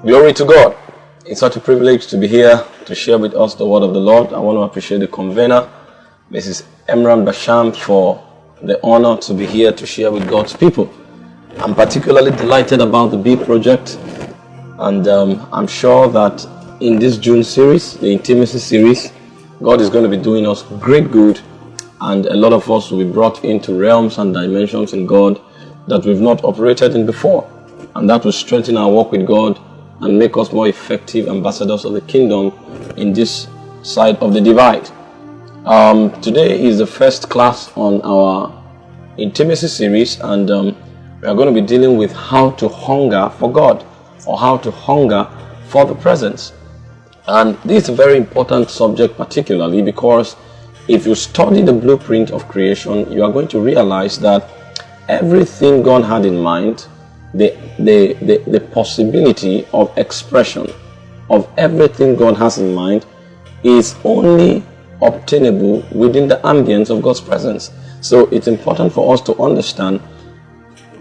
Glory to God. It's such a privilege to be here to share with us the word of the Lord. I want to appreciate the convener, Mrs. Emran Basham, for the honor to be here to share with God's people. I'm particularly delighted about the B project, and I'm sure that in this June series, the Intimacy series, God is going to be doing us great good, and a lot of us will be brought into realms and dimensions in God that we've not operated in before, and that will strengthen our walk with God and make us more effective ambassadors of the kingdom in this side of the divide. Today is the first class on our Intimacy series, and we are going to be dealing with how to hunger for God, or how to hunger for the presence. And this is a very important subject, particularly because if you study the blueprint of creation, you are going to realize that everything God had in mind, the possibility of expression of everything God has in mind is only obtainable within the ambience of God's presence. So it's important for us to understand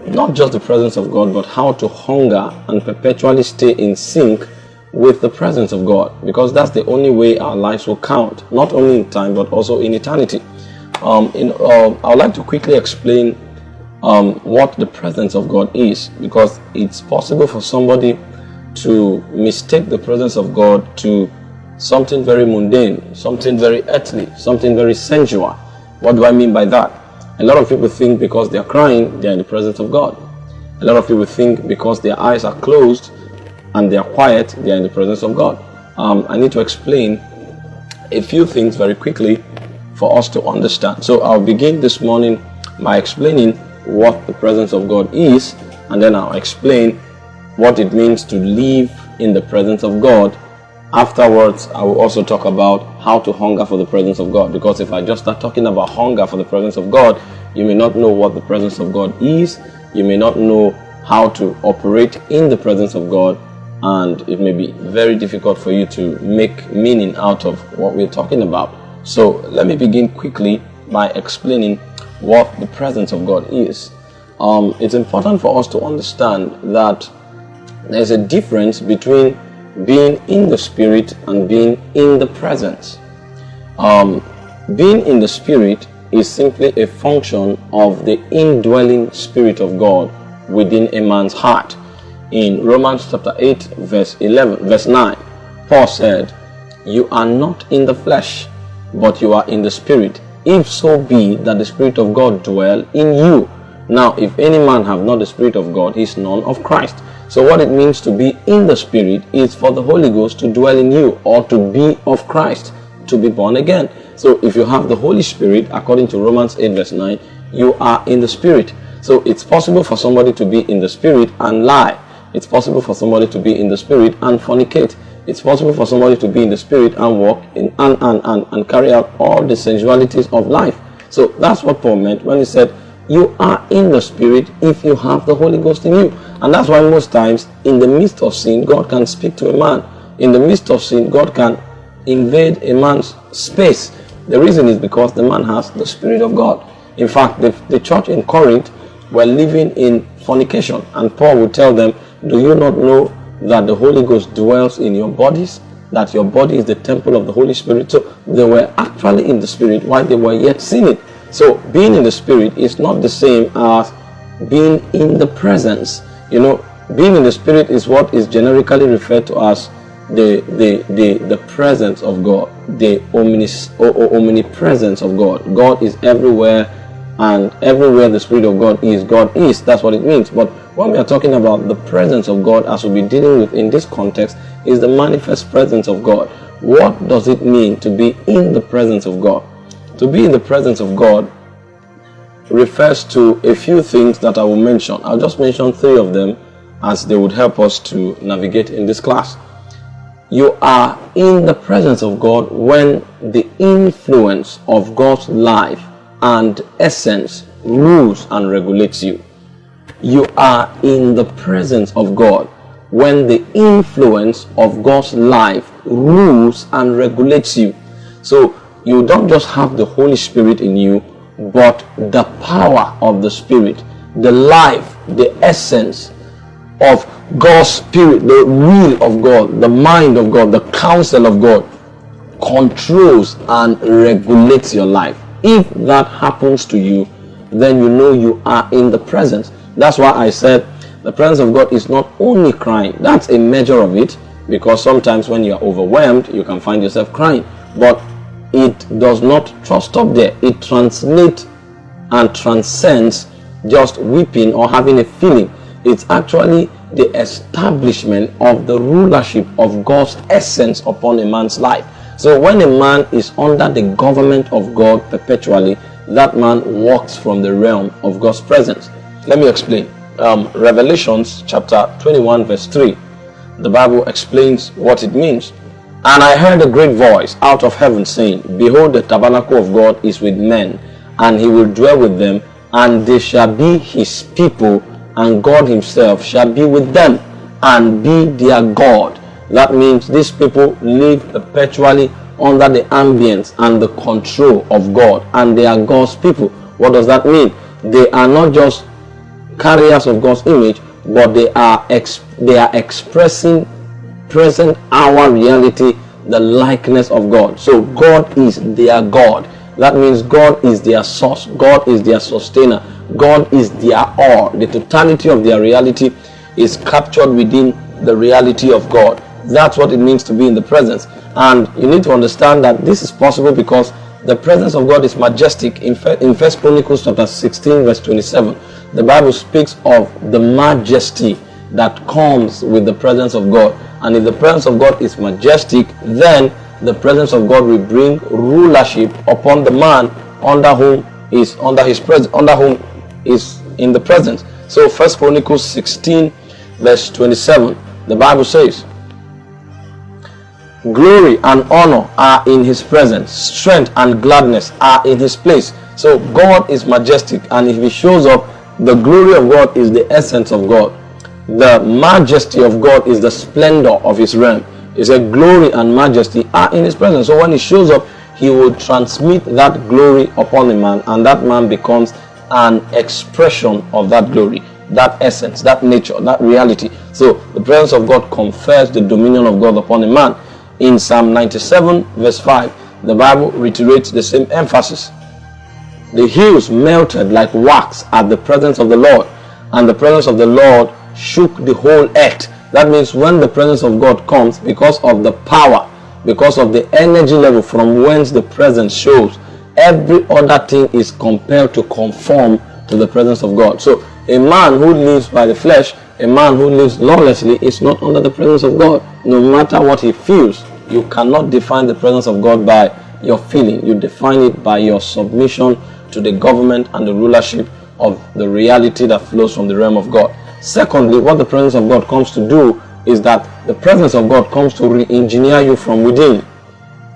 not just the presence of God, but how to hunger and perpetually stay in sync with the presence of God, because that's the only way our lives will count, not only in time but also in eternity. I would like to quickly explain what the presence of God is, because it's possible for somebody to mistake the presence of God to something very mundane, something very earthly, something very sensual. What do I mean by that? A lot of people think because they are crying, they are in the presence of God. A lot of people think because their eyes are closed and they are quiet, they are in the presence of God. I need to explain a few things very quickly for us to understand. So I'll begin this morning by explaining what the presence of God is, and then I'll explain what it means to live in the presence of God. Afterwards, I will also talk about how to hunger for the presence of God, because if I just start talking about hunger for the presence of God, you may not know what the presence of God is, you may not know how to operate in the presence of God, and it may be very difficult for you to make meaning out of what we're talking about. So let me begin quickly by explaining what the presence of God is. It's important for us to understand that there's a difference between being in the Spirit and being in the presence. Being in the Spirit is simply a function of the indwelling Spirit of God within a man's heart. In Romans chapter 8 verse 9, Paul said, "You are not in the flesh, but you are in the Spirit, if so be that the Spirit of God dwell in you. Now, if any man have not the Spirit of God, he is none of Christ." So what it means to be in the Spirit is for the Holy Ghost to dwell in you, or to be of Christ, to be born again. So if you have the Holy Spirit, according to Romans 8 verse 9, you are in the Spirit. So it's possible for somebody to be in the Spirit and lie. It's possible for somebody to be in the Spirit and fornicate. It's possible for somebody to be in the Spirit and walk in and carry out all the sensualities of life. So that's what Paul meant when he said, you are in the Spirit if you have the Holy Ghost in you. And that's why most times in the midst of sin, God can speak to a man. In the midst of sin, God can invade a man's space. The reason is because the man has the Spirit of God. In fact, the church in Corinth were living in fornication, and Paul would tell them, do you not know that the Holy Ghost dwells in your bodies, that your body is the temple of the Holy Spirit? So they were actually in the Spirit while they were yet sinning. So being in the Spirit is not the same as being in the presence. You know, being in the Spirit is what is generically referred to as the presence of God, the omnipresence of God. God is everywhere, and everywhere the Spirit of God is. That's what it means. But when we are talking about the presence of God, as we'll be dealing with in this context, is the manifest presence of God. What does it mean to be in the presence of God? To be in the presence of God refers to a few things that I will mention. I'll just mention 3 of them as they would help us to navigate in this class. You are in the presence of God when the influence of God's life and essence rules and regulates you. You are in the presence of God when the influence of God's life rules and regulates you. So you don't just have the Holy Spirit in you, but the power of the Spirit, the life, the essence of God's Spirit, the will of God, the mind of God, the counsel of God controls and regulates your life. If that happens to you, then you know you are in the presence. That's why I said the presence of God is not only crying. That's a measure of it, because sometimes when you are overwhelmed, you can find yourself crying. But it does not stop there. It translates and transcends just weeping or having a feeling. It's actually the establishment of the rulership of God's essence upon a man's life. So when a man is under the government of God perpetually, that man walks from the realm of God's presence. Let me explain. Revelations chapter 21 verse 3. The Bible explains what it means. And I heard a great voice out of heaven saying, Behold, the tabernacle of God is with men, and he will dwell with them, and they shall be his people, and God himself shall be with them, and be their God. That means these people live perpetually under the ambience and the control of God, and they are God's people. What does that mean? They are not just carriers of God's image, but they are expressing present hour reality, the likeness of God. So God is their God. That means God is their source. God is their sustainer. God is their all. The totality of their reality is captured within the reality of God. That's what it means to be in the presence. And you need to understand that this is possible because the presence of God is majestic. In 1 Chronicles chapter 16 verse 27, the Bible speaks of the majesty that comes with the presence of God. And if the presence of God is majestic, then the presence of God will bring rulership upon the man under whom is in the presence. So 1 Chronicles 16 verse 27, the Bible says, Glory and honor are in his presence, strength and gladness are in his place. So God is majestic, and if he shows up, the glory of God is the essence of God. The majesty of God is the splendor of his realm. It's a glory and majesty are in his presence. So when he shows up, he will transmit that glory upon a man, and that man becomes an expression of that glory, that essence, that nature, that reality. So the presence of God confers the dominion of God upon a man. In Psalm 97 verse 5, the Bible reiterates the same emphasis. The hills melted like wax at the presence of the Lord, and the presence of the Lord shook the whole earth. That means when the presence of God comes, because of the power, because of the energy level from whence the presence shows, every other thing is compelled to conform to the presence of God. So a man who lives by the flesh, a man who lives lawlessly, is not under the presence of God. No matter what he feels, you cannot define the presence of God by your feeling. You define it by your submission to the government and the rulership of the reality that flows from the realm of God. Secondly, what the presence of God comes to do is that the presence of God comes to re-engineer you from within.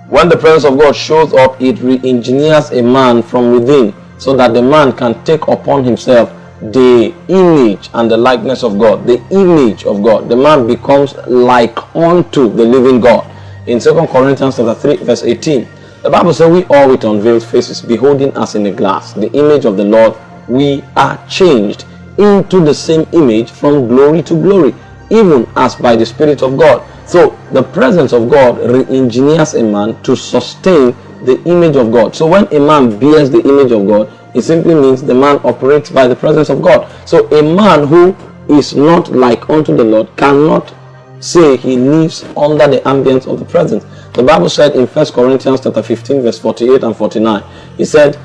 When the presence of God shows up, it re-engineers a man from within, so that the man can take upon himself the image and the likeness of God, the image of God. The man becomes like unto the living God. In 2 Corinthians chapter 3 verse 18, the Bible says, we all with unveiled faces, beholding as in a glass the image of the Lord, we are changed into the same image from glory to glory, even as by the Spirit of God. So the presence of God re-engineers a man to sustain the image of God. So when a man bears the image of God, it simply means the man operates by the presence of God. So a man who is not like unto the Lord cannot say he lives under the ambience of the presence. The Bible said in 1 Corinthians chapter 15 verse 48 and 49, he said,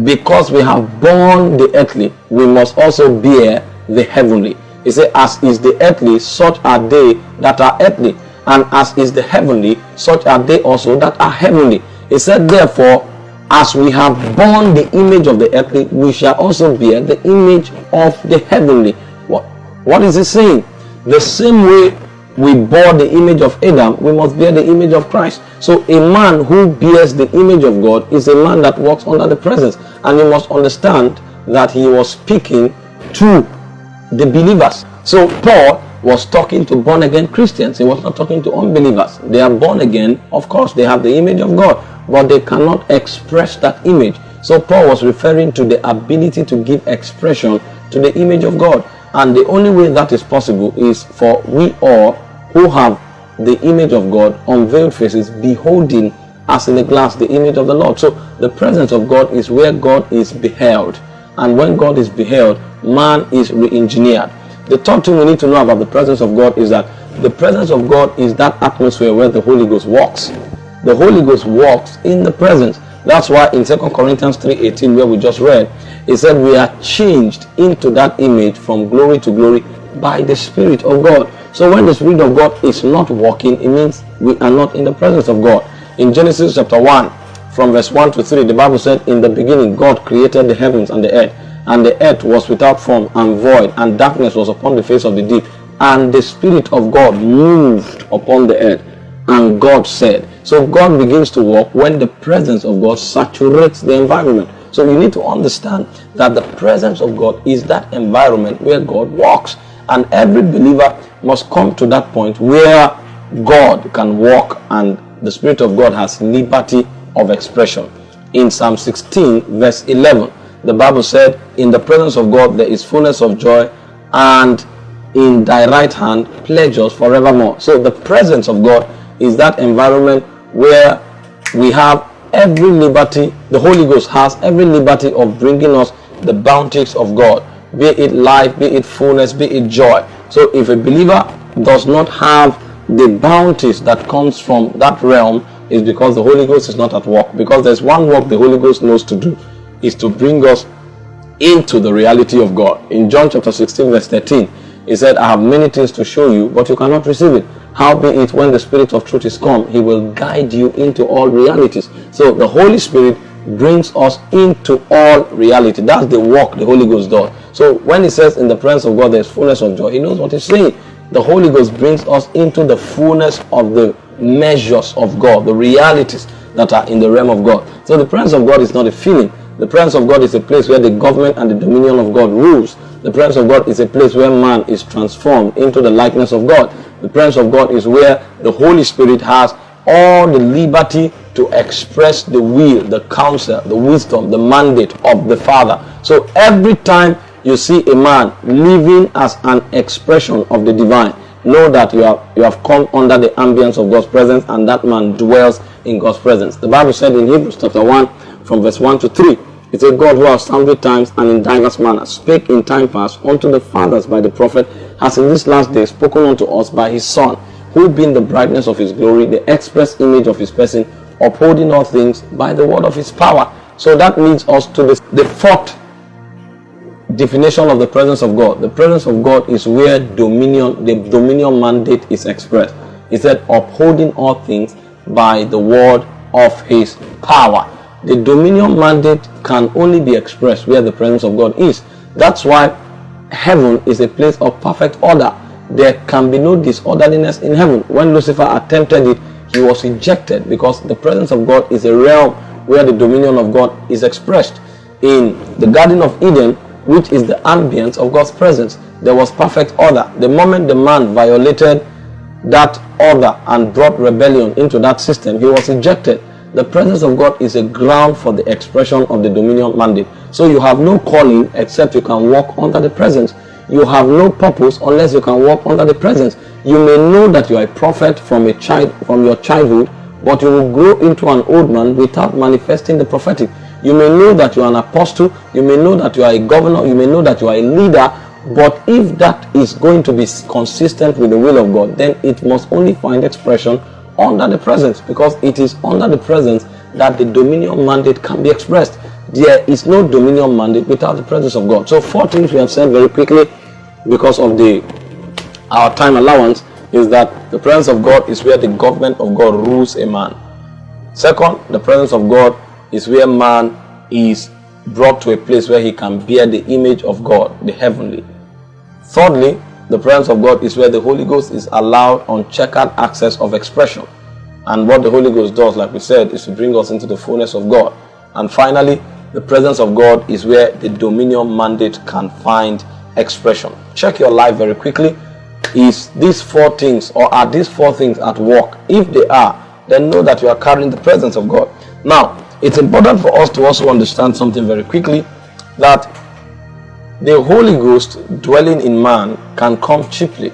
because we have borne the earthly, we must also bear the heavenly. He said, as is the earthly, such are they that are earthly, and as is the heavenly, such are they also that are heavenly. He said, therefore, as we have borne the image of the earthly, we shall also bear the image of the heavenly. What is he saying? The same way we bore the image of Adam, we must bear the image of Christ. So a man who bears the image of God is a man that walks under the presence. And you must understand that he was speaking to the believers. So Paul was talking to born again Christians. He was not talking to unbelievers. They are born again, of course, they have the image of God, but they cannot express that image. So Paul was referring to the ability to give expression to the image of God. And the only way that is possible is for we all who have the image of God, unveiled faces, beholding as in a glass the image of the Lord. So the presence of God is where God is beheld. And when God is beheld, man is re-engineered. The third thing we need to know about the presence of God is that the presence of God is that atmosphere where the Holy Ghost walks. The Holy Ghost walks in the presence. That's why in 2 Corinthians 3:18, where we just read, it said we are changed into that image from glory to glory by the Spirit of God. So when the Spirit of God is not walking, it means we are not in the presence of God. In Genesis chapter 1, from verse 1 to 3, the Bible said, in the beginning God created the heavens and the earth, and the earth was without form and void, and darkness was upon the face of the deep, and the Spirit of God moved upon the earth. And God said. So God begins to walk when the presence of God saturates the environment. So you need to understand that the presence of God is that environment where God walks. And every believer must come to that point where God can walk and the Spirit of God has liberty of expression. In Psalm 16 verse 11, the Bible said, in the presence of God there is fullness of joy, and in thy right hand pleasures forevermore. So the presence of God is that environment where we have every liberty, the Holy Ghost has every liberty of bringing us the bounties of God, be it life, be it fullness, be it joy. So if a believer does not have the bounties that comes from that realm, is because the Holy Ghost is not at work. Because there's one work the Holy Ghost knows to do, is to bring us into the reality of God. In John chapter 16 verse 13, he said, I have many things to show you, but you cannot receive it. Howbeit, when the Spirit of truth is come, he will guide you into all realities. So the Holy Spirit brings us into all reality. That's the work the Holy Ghost does. So when he says in the presence of God there's fullness of joy, he knows what he's saying. The Holy Ghost brings us into the fullness of the measures of God, the realities that are in the realm of God. So the presence of God is not a feeling. The presence of God is a place where the government and the dominion of God rules. The presence of God is a place where man is transformed into the likeness of God. The presence of God is where the Holy Spirit has all the liberty to express the will, the counsel, the wisdom, the mandate of the Father. So every time you see a man living as an expression of the divine, know that you have come under the ambience of God's presence, and that man dwells in God's presence. The Bible said in Hebrews chapter 1 from verse 1 to 3, it said, God who has sundry times and in diverse manners spake in time past unto the fathers by the prophet, has in this last day spoken unto us by his Son, who being the brightness of his glory, the express image of his person, upholding all things by the word of his power. So that leads us to the fourth definition of the presence of God. The presence of God is where the dominion mandate is expressed. He said, upholding all things by the word of his power. The dominion mandate can only be expressed where the presence of God is. That's why heaven is a place of perfect order. There can be no disorderliness in heaven. When Lucifer attempted it, he was ejected, because the presence of God is a realm where the dominion of God is expressed. In the Garden of Eden, which is the ambience of God's presence, there was perfect order. The moment the man violated that order and brought rebellion into that system, he was ejected. The presence of God is a ground for the expression of the dominion mandate. So you have no calling except you can walk under the presence. You have no purpose unless you can walk under the presence. You may know that you are a prophet from your childhood, but you will grow into an old man without manifesting the prophetic. You may know that you are an apostle, you may know that you are a governor, you may know that you are a leader, but if that is going to be consistent with the will of God, then it must only find expression under the presence, because it is under the presence that the dominion mandate can be expressed. There is no dominion mandate without the presence of God. So 4 things we have said very quickly because of our time allowance is that the presence of God is where the government of God rules a man. Second, the presence of God is where man is brought to a place where he can bear the image of God, the heavenly. Thirdly, the presence of God is where the Holy Ghost is allowed uncheckered access of expression. And what the Holy Ghost does, like we said, is to bring us into the fullness of God. And finally, the presence of God is where the dominion mandate can find expression. Check your life very quickly. Is these 4 things, or are these 4 things at work? If they are, then know that you are carrying the presence of God. Now, it's important for us to also understand something very quickly, that the Holy Ghost dwelling in man can come cheaply.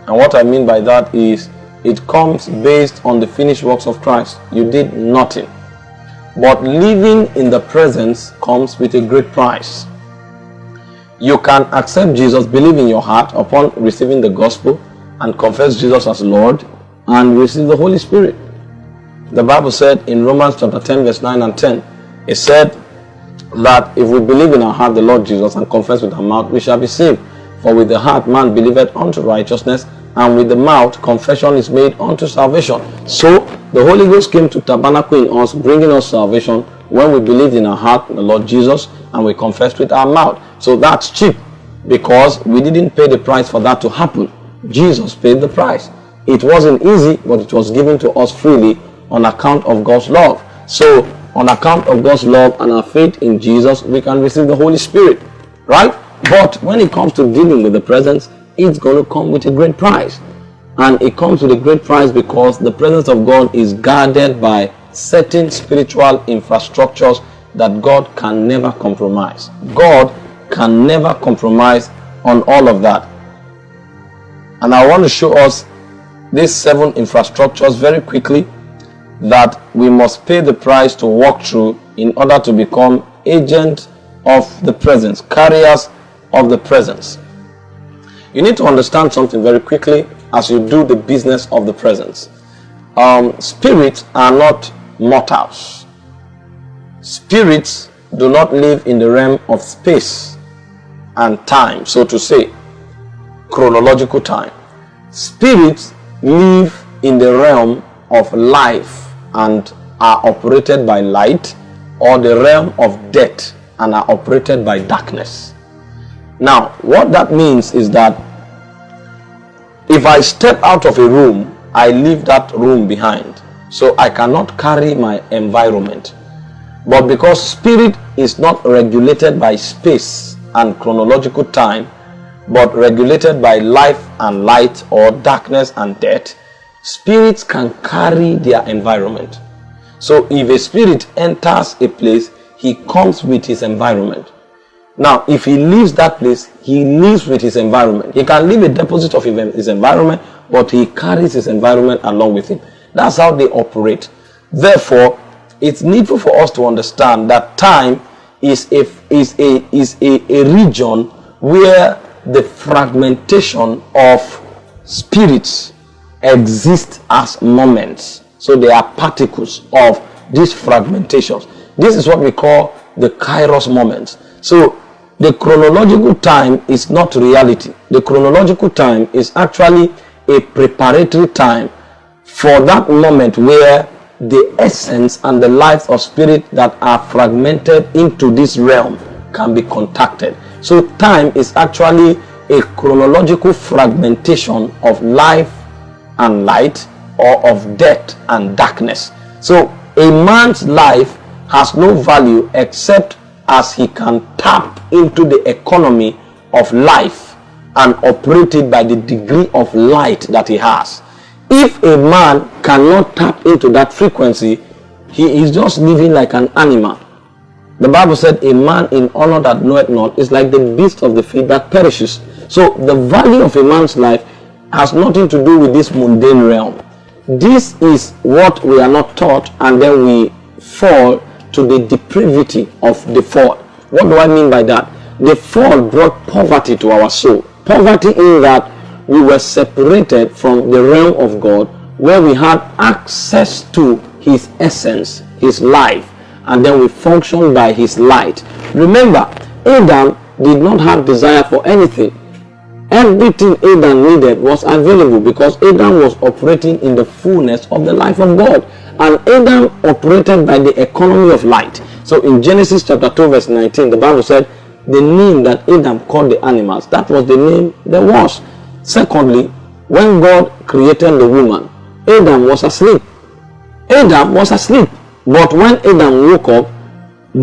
And what I mean by that is it comes based on the finished works of Christ. You did nothing. But living in the presence comes with a great price. You can accept Jesus, believe in your heart upon receiving the gospel, and confess Jesus as Lord, and receive the Holy Spirit. The Bible said in Romans chapter 10 verse 9 and 10, it said that if we believe in our heart the Lord Jesus and confess with our mouth, we shall be saved. For with the heart man believeth unto righteousness, and with the mouth confession is made unto salvation. So the Holy Ghost came to tabernacle in us, bringing us salvation when we believed in our heart the Lord Jesus and we confessed with our mouth. So that's cheap, because we didn't pay the price for that to happen. Jesus paid the price. It wasn't easy, but it was given to us freely on account of God's love. So on account of God's love and our faith in Jesus, we can receive the Holy Spirit, right? But when it comes to dealing with the presence, it's going to come with a great price. And it comes with a great price because the presence of God is guarded by certain spiritual infrastructures that God can never compromise. God can never compromise on all of that. And I want to show us these 7 infrastructures very quickly that we must pay the price to walk through in order to become agents of the presence, carriers of the presence. You need to understand something very quickly as you do the business of the presence. Spirits are not mortals. Spirits do not live in the realm of space and time, so to say, chronological time. Spirits live in the realm of life and are operated by light, or the realm of death and are operated by darkness. Now, what that means is that if I step out of a room, I leave that room behind. So I cannot carry my environment. But because spirit is not regulated by space and chronological time, but regulated by life and light, or darkness and death, spirits can carry their environment. So if a spirit enters a place, he comes with his environment. Now, if he leaves that place, he lives with his environment. He can leave a deposit of his environment, but he carries his environment along with him. That's how they operate. Therefore, it's needful for us to understand that time is a region where the fragmentation of spirits exists as moments. So they are particles of these fragmentations. This is what we call the kairos moments. So the chronological time is not reality. The chronological time is actually a preparatory time for that moment where the essence and the life of spirit that are fragmented into this realm can be contacted. So time is actually a chronological fragmentation of life and light, or of death and darkness. So a man's life has no value except as he can tap into the economy of life and operate it by the degree of light that he has. If a man cannot tap into that frequency, he is just living like an animal. The Bible said, a man in honor that knoweth not is like the beast of the field that perishes. So the value of a man's life has nothing to do with this mundane realm. This is what we are not taught, and then we fall to the depravity of the fall. What do I mean by that? The fall brought poverty to our soul. Poverty in that we were separated from the realm of God, where we had access to his essence, his life, and then we functioned by his light. Remember, Adam did not have desire for anything. Everything Adam needed was available because Adam was operating in the fullness of the life of God. And Adam operated by the economy of light. So in Genesis chapter 2 verse 19, the Bible said the name that Adam called the animals, that was the name there was. Secondly, when God created the woman, Adam was asleep. Adam was asleep. But when Adam woke up,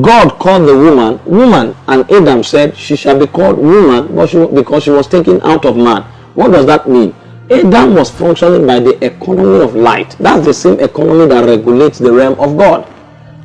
God called the woman, and Adam said she shall be called woman because she was taken out of man. What does that mean? Adam was functioning by the economy of light. That's the same economy that regulates the realm of God.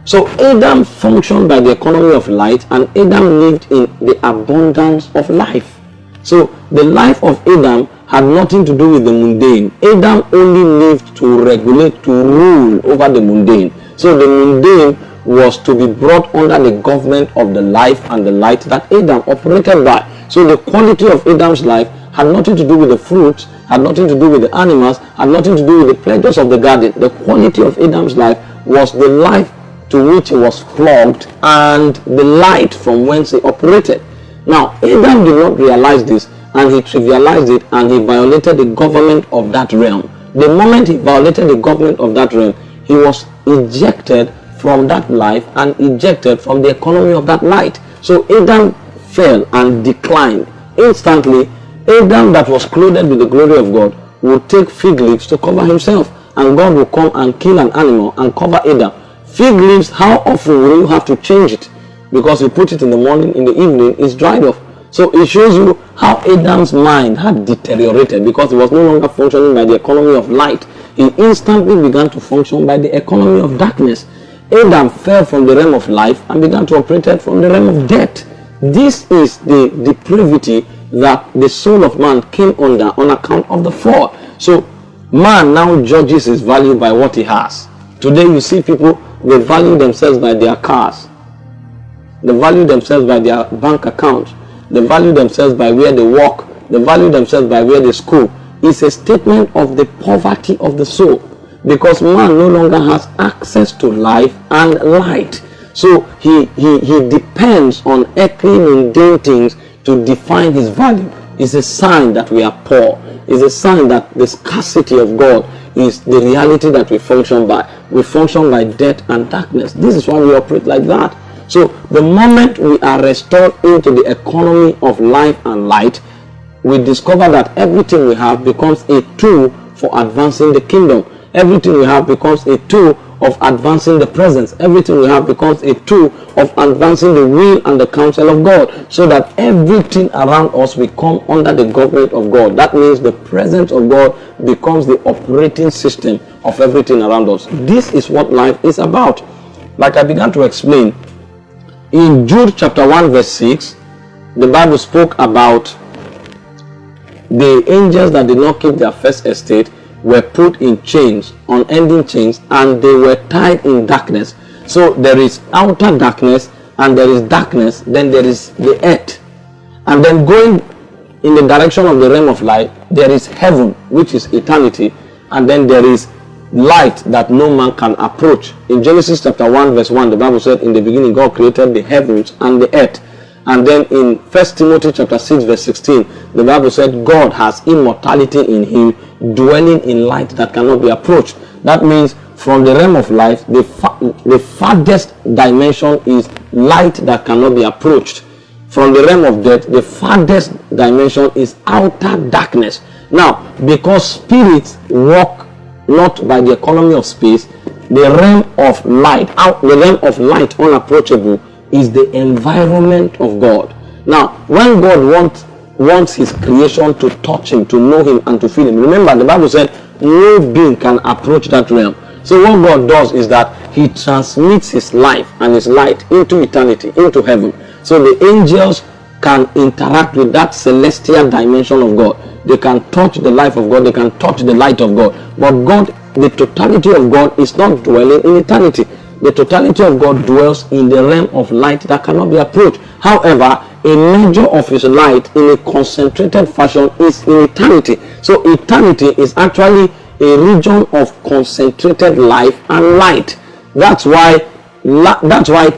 So Adam functioned by the economy of light, and Adam lived in the abundance of life. So the life of Adam had nothing to do with the mundane. Adam only lived to regulate, to rule over the mundane. So the mundane was to be brought under the government of the life and the light that Adam operated by. So the quality of Adam's life had nothing to do with the fruits, had nothing to do with the animals, had nothing to do with the pleasures of the garden. The quality of Adam's life was the life to which he was plugged and the light from whence he operated. Now, Adam did not realize this, and he trivialized it, and he violated the government of that realm. The moment he violated the government of that realm, he was ejected from that life and ejected from the economy of that light. So Adam fell and declined. Instantly, Adam that was clothed with the glory of God would take fig leaves to cover himself, and God will come and kill an animal and cover Adam. Fig leaves, how often will you have to change it? Because you put it in the morning, in the evening, it's dried off. So it shows you how Adam's mind had deteriorated because he was no longer functioning by the economy of light. He instantly began to function by the economy of darkness. Adam fell from the realm of life and began to operate from the realm of death. This is the depravity that the soul of man came under on account of the fall. So man now judges his value by what he has. Today you see people, they value themselves by their cars. They value themselves by their bank account. They value themselves by where they work. They value themselves by where they school. It's a statement of the poverty of the soul, because man no longer has access to life and light. So he depends on earthly mundane things to define his value. It's a sign that we are poor. It's a sign that the scarcity of God is the reality that we function by. We function by death and darkness. This is why we operate like that. So the moment we are restored into the economy of life and light, we discover that everything we have becomes a tool for advancing the kingdom. Everything we have becomes a tool of advancing the presence. Everything we have becomes a tool of advancing the will and the counsel of God, so that everything around us will come under the government of God. That means the presence of God becomes the operating system of everything around us. This is what life is about. Like I began to explain, in Jude chapter 1 verse 6, the Bible spoke about the angels that did not keep their first estate were put in chains, unending chains, and they were tied in darkness. So there is outer darkness, and there is darkness, then there is the earth. And then going in the direction of the realm of light, there is heaven, which is eternity, and then there is light that no man can approach. In Genesis chapter 1 verse 1, the Bible said, in the beginning God created the heavens and the earth. And then in 1 Timothy chapter 6 verse 16, the Bible said God has immortality in him, dwelling in light that cannot be approached. That means from the realm of life, the farthest dimension is light that cannot be approached. From the realm of death, the farthest dimension is outer darkness. Now, because spirits walk not by the economy of space, the realm of light, the realm of light unapproachable, is the environment of God. Now, when God wants his creation to touch him, to know him, and to feel him, remember the Bible said no being can approach that realm. So what God does is that he transmits his life and his light into eternity, into heaven. So the angels can interact with that celestial dimension of God. They can touch the life of God, they can touch the light of God. But God, the totality of God, is not dwelling in eternity. The totality of God dwells in the realm of light that cannot be approached. However, a measure of his light in a concentrated fashion is in eternity. So eternity is actually a region of concentrated life and light. That's why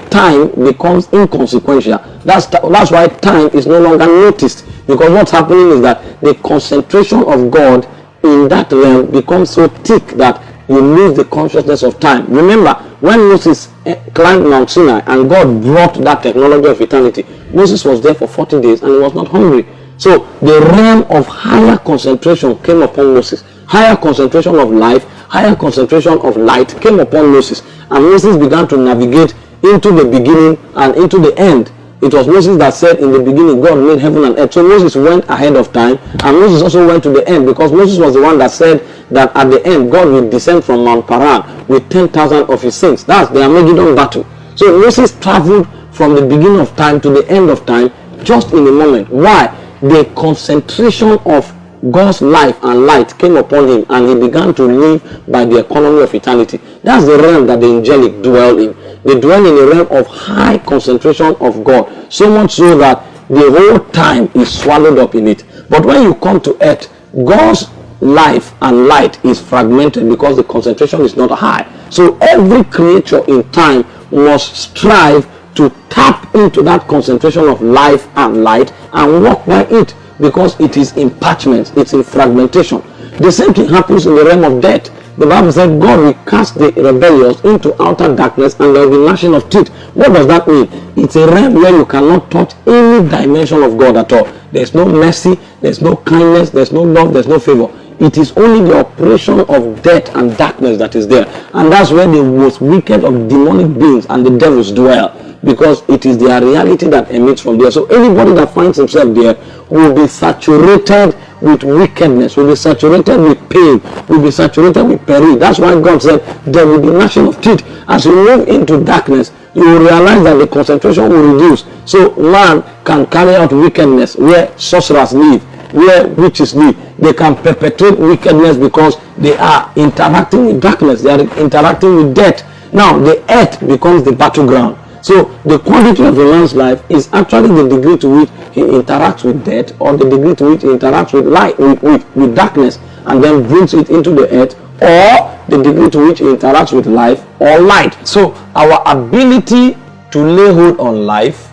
time becomes inconsequential. That's why time is no longer noticed, because what's happening is that the concentration of God in that realm becomes so thick that you lose the consciousness of time. Remember, when Moses climbed Mount Sinai and God brought that technology of eternity, Moses was there for 40 days and he was not hungry. So the realm of higher concentration came upon Moses. Higher concentration of life, higher concentration of light came upon Moses. And Moses began to navigate into the beginning and into the end. It was Moses that said in the beginning, God made heaven and earth. So Moses went ahead of time, and Moses also went to the end, because Moses was the one that said that at the end, God will descend from Mount Paran with 10,000 of his saints. That's the Armageddon battle. So Moses traveled from the beginning of time to the end of time just in a moment. Why? The concentration of God's life and light came upon him, and he began to live by the economy of eternity. That's the realm that the angelic dwell in. They dwell in a realm of high concentration of God, so much so that the whole time is swallowed up in it. But when you come to earth, God's life and light is fragmented because the concentration is not high. So every creature in time must strive to tap into that concentration of life and light and walk by it, because it is in parchment, it's in fragmentation. The same thing happens in the realm of death. The Bible said God will cast the rebellious into outer darkness, and there will be gnashing of teeth. What does that mean? It's a realm where you cannot touch any dimension of God at all. There's no mercy, there's no kindness, there's no love, there's no favor. It is only the operation of death and darkness that is there. And that's where the most wicked of demonic beings and the devils dwell, because it is their reality that emits from there. So anybody that finds himself there will be saturated with wickedness, will be saturated with pain, will be saturated with peril. That's why God said there will be gnashing of teeth. As you move into darkness, you will realize that the concentration will reduce. So man can carry out wickedness where sorcerers live, where witches live. They can perpetrate wickedness because they are interacting with darkness, they are interacting with death. Now the earth becomes the battleground. So the quality of a man's life is actually the degree to which he interacts with death, or the degree to which he interacts with light, with darkness, and then brings it into the earth, or the degree to which he interacts with life or light. So our ability to lay hold on life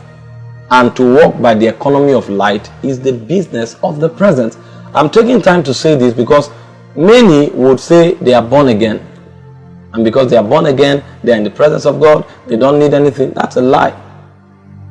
and to walk by the economy of light is the business of the present. I'm taking time to say this because many would say they are born again, and because they are born again, they are in the presence of God, they don't need anything. That's a lie.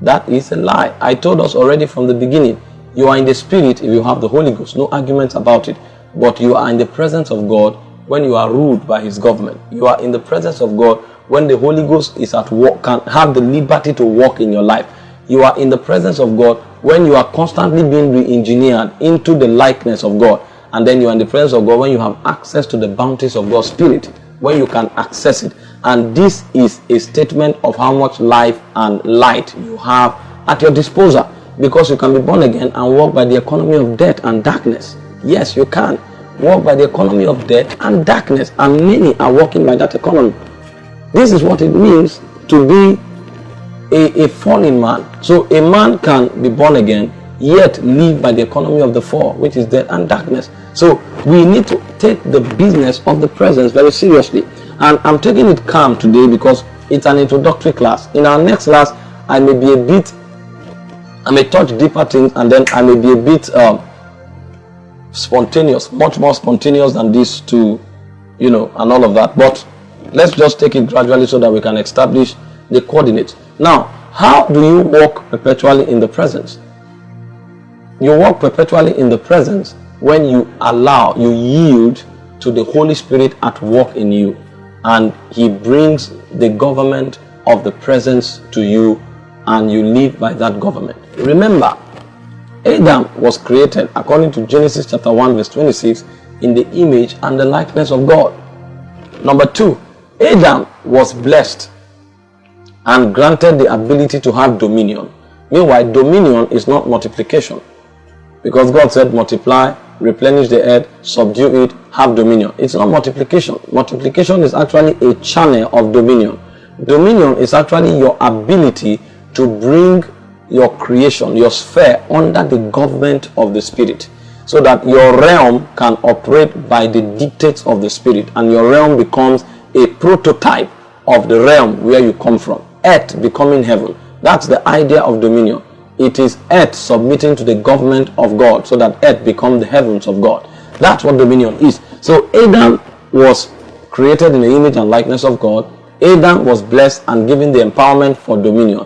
That is a lie. I told us already from the beginning, you are in the spirit if you have the Holy Ghost, no arguments about it. But you are in the presence of God when you are ruled by his government. You are in the presence of God when the Holy Ghost is at work, can have the liberty to walk in your life. You are in the presence of God when you are constantly being re-engineered into the likeness of God. And then you are in the presence of God when you have access to the bounties of God's Spirit, when you can access it. And this is a statement of how much life and light you have at your disposal, because you can be born again and walk by the economy of death and darkness. Yes, you can walk by the economy of death and darkness, and many are walking by that economy. This is what it means to be a fallen man. So a man can be born again yet live by the economy of the fall, which is death and darkness. So we need to take the business of the presence very seriously. And I'm taking it calm today because it's an introductory class. In our next class, I may touch deeper things, and then I may be a bit spontaneous, much more spontaneous than this to, and all of that. But let's just take it gradually so that we can establish the coordinates. Now, how do you walk perpetually in the presence? You walk perpetually in the presence when you yield to the Holy Spirit at work in you, and he brings the government of the presence to you, and you live by that government. Remember, Adam was created, according to Genesis chapter 1 verse 26, in the image and the likeness of God. Number 2, Adam was blessed and granted the ability to have dominion. Meanwhile, dominion is not multiplication, because God said multiply, replenish the earth, subdue it, have dominion. It's not multiplication. Multiplication is actually a channel of dominion. Dominion is actually your ability to bring your creation, your sphere, under the government of the Spirit, so that your realm can operate by the dictates of the Spirit, and your realm becomes a prototype of the realm where you come from. Earth becoming heaven. That's the idea of dominion. It is earth submitting to the government of God, so that earth becomes the heavens of God. That's what dominion is. So Adam was created in the image and likeness of God. Adam was blessed and given the empowerment for dominion.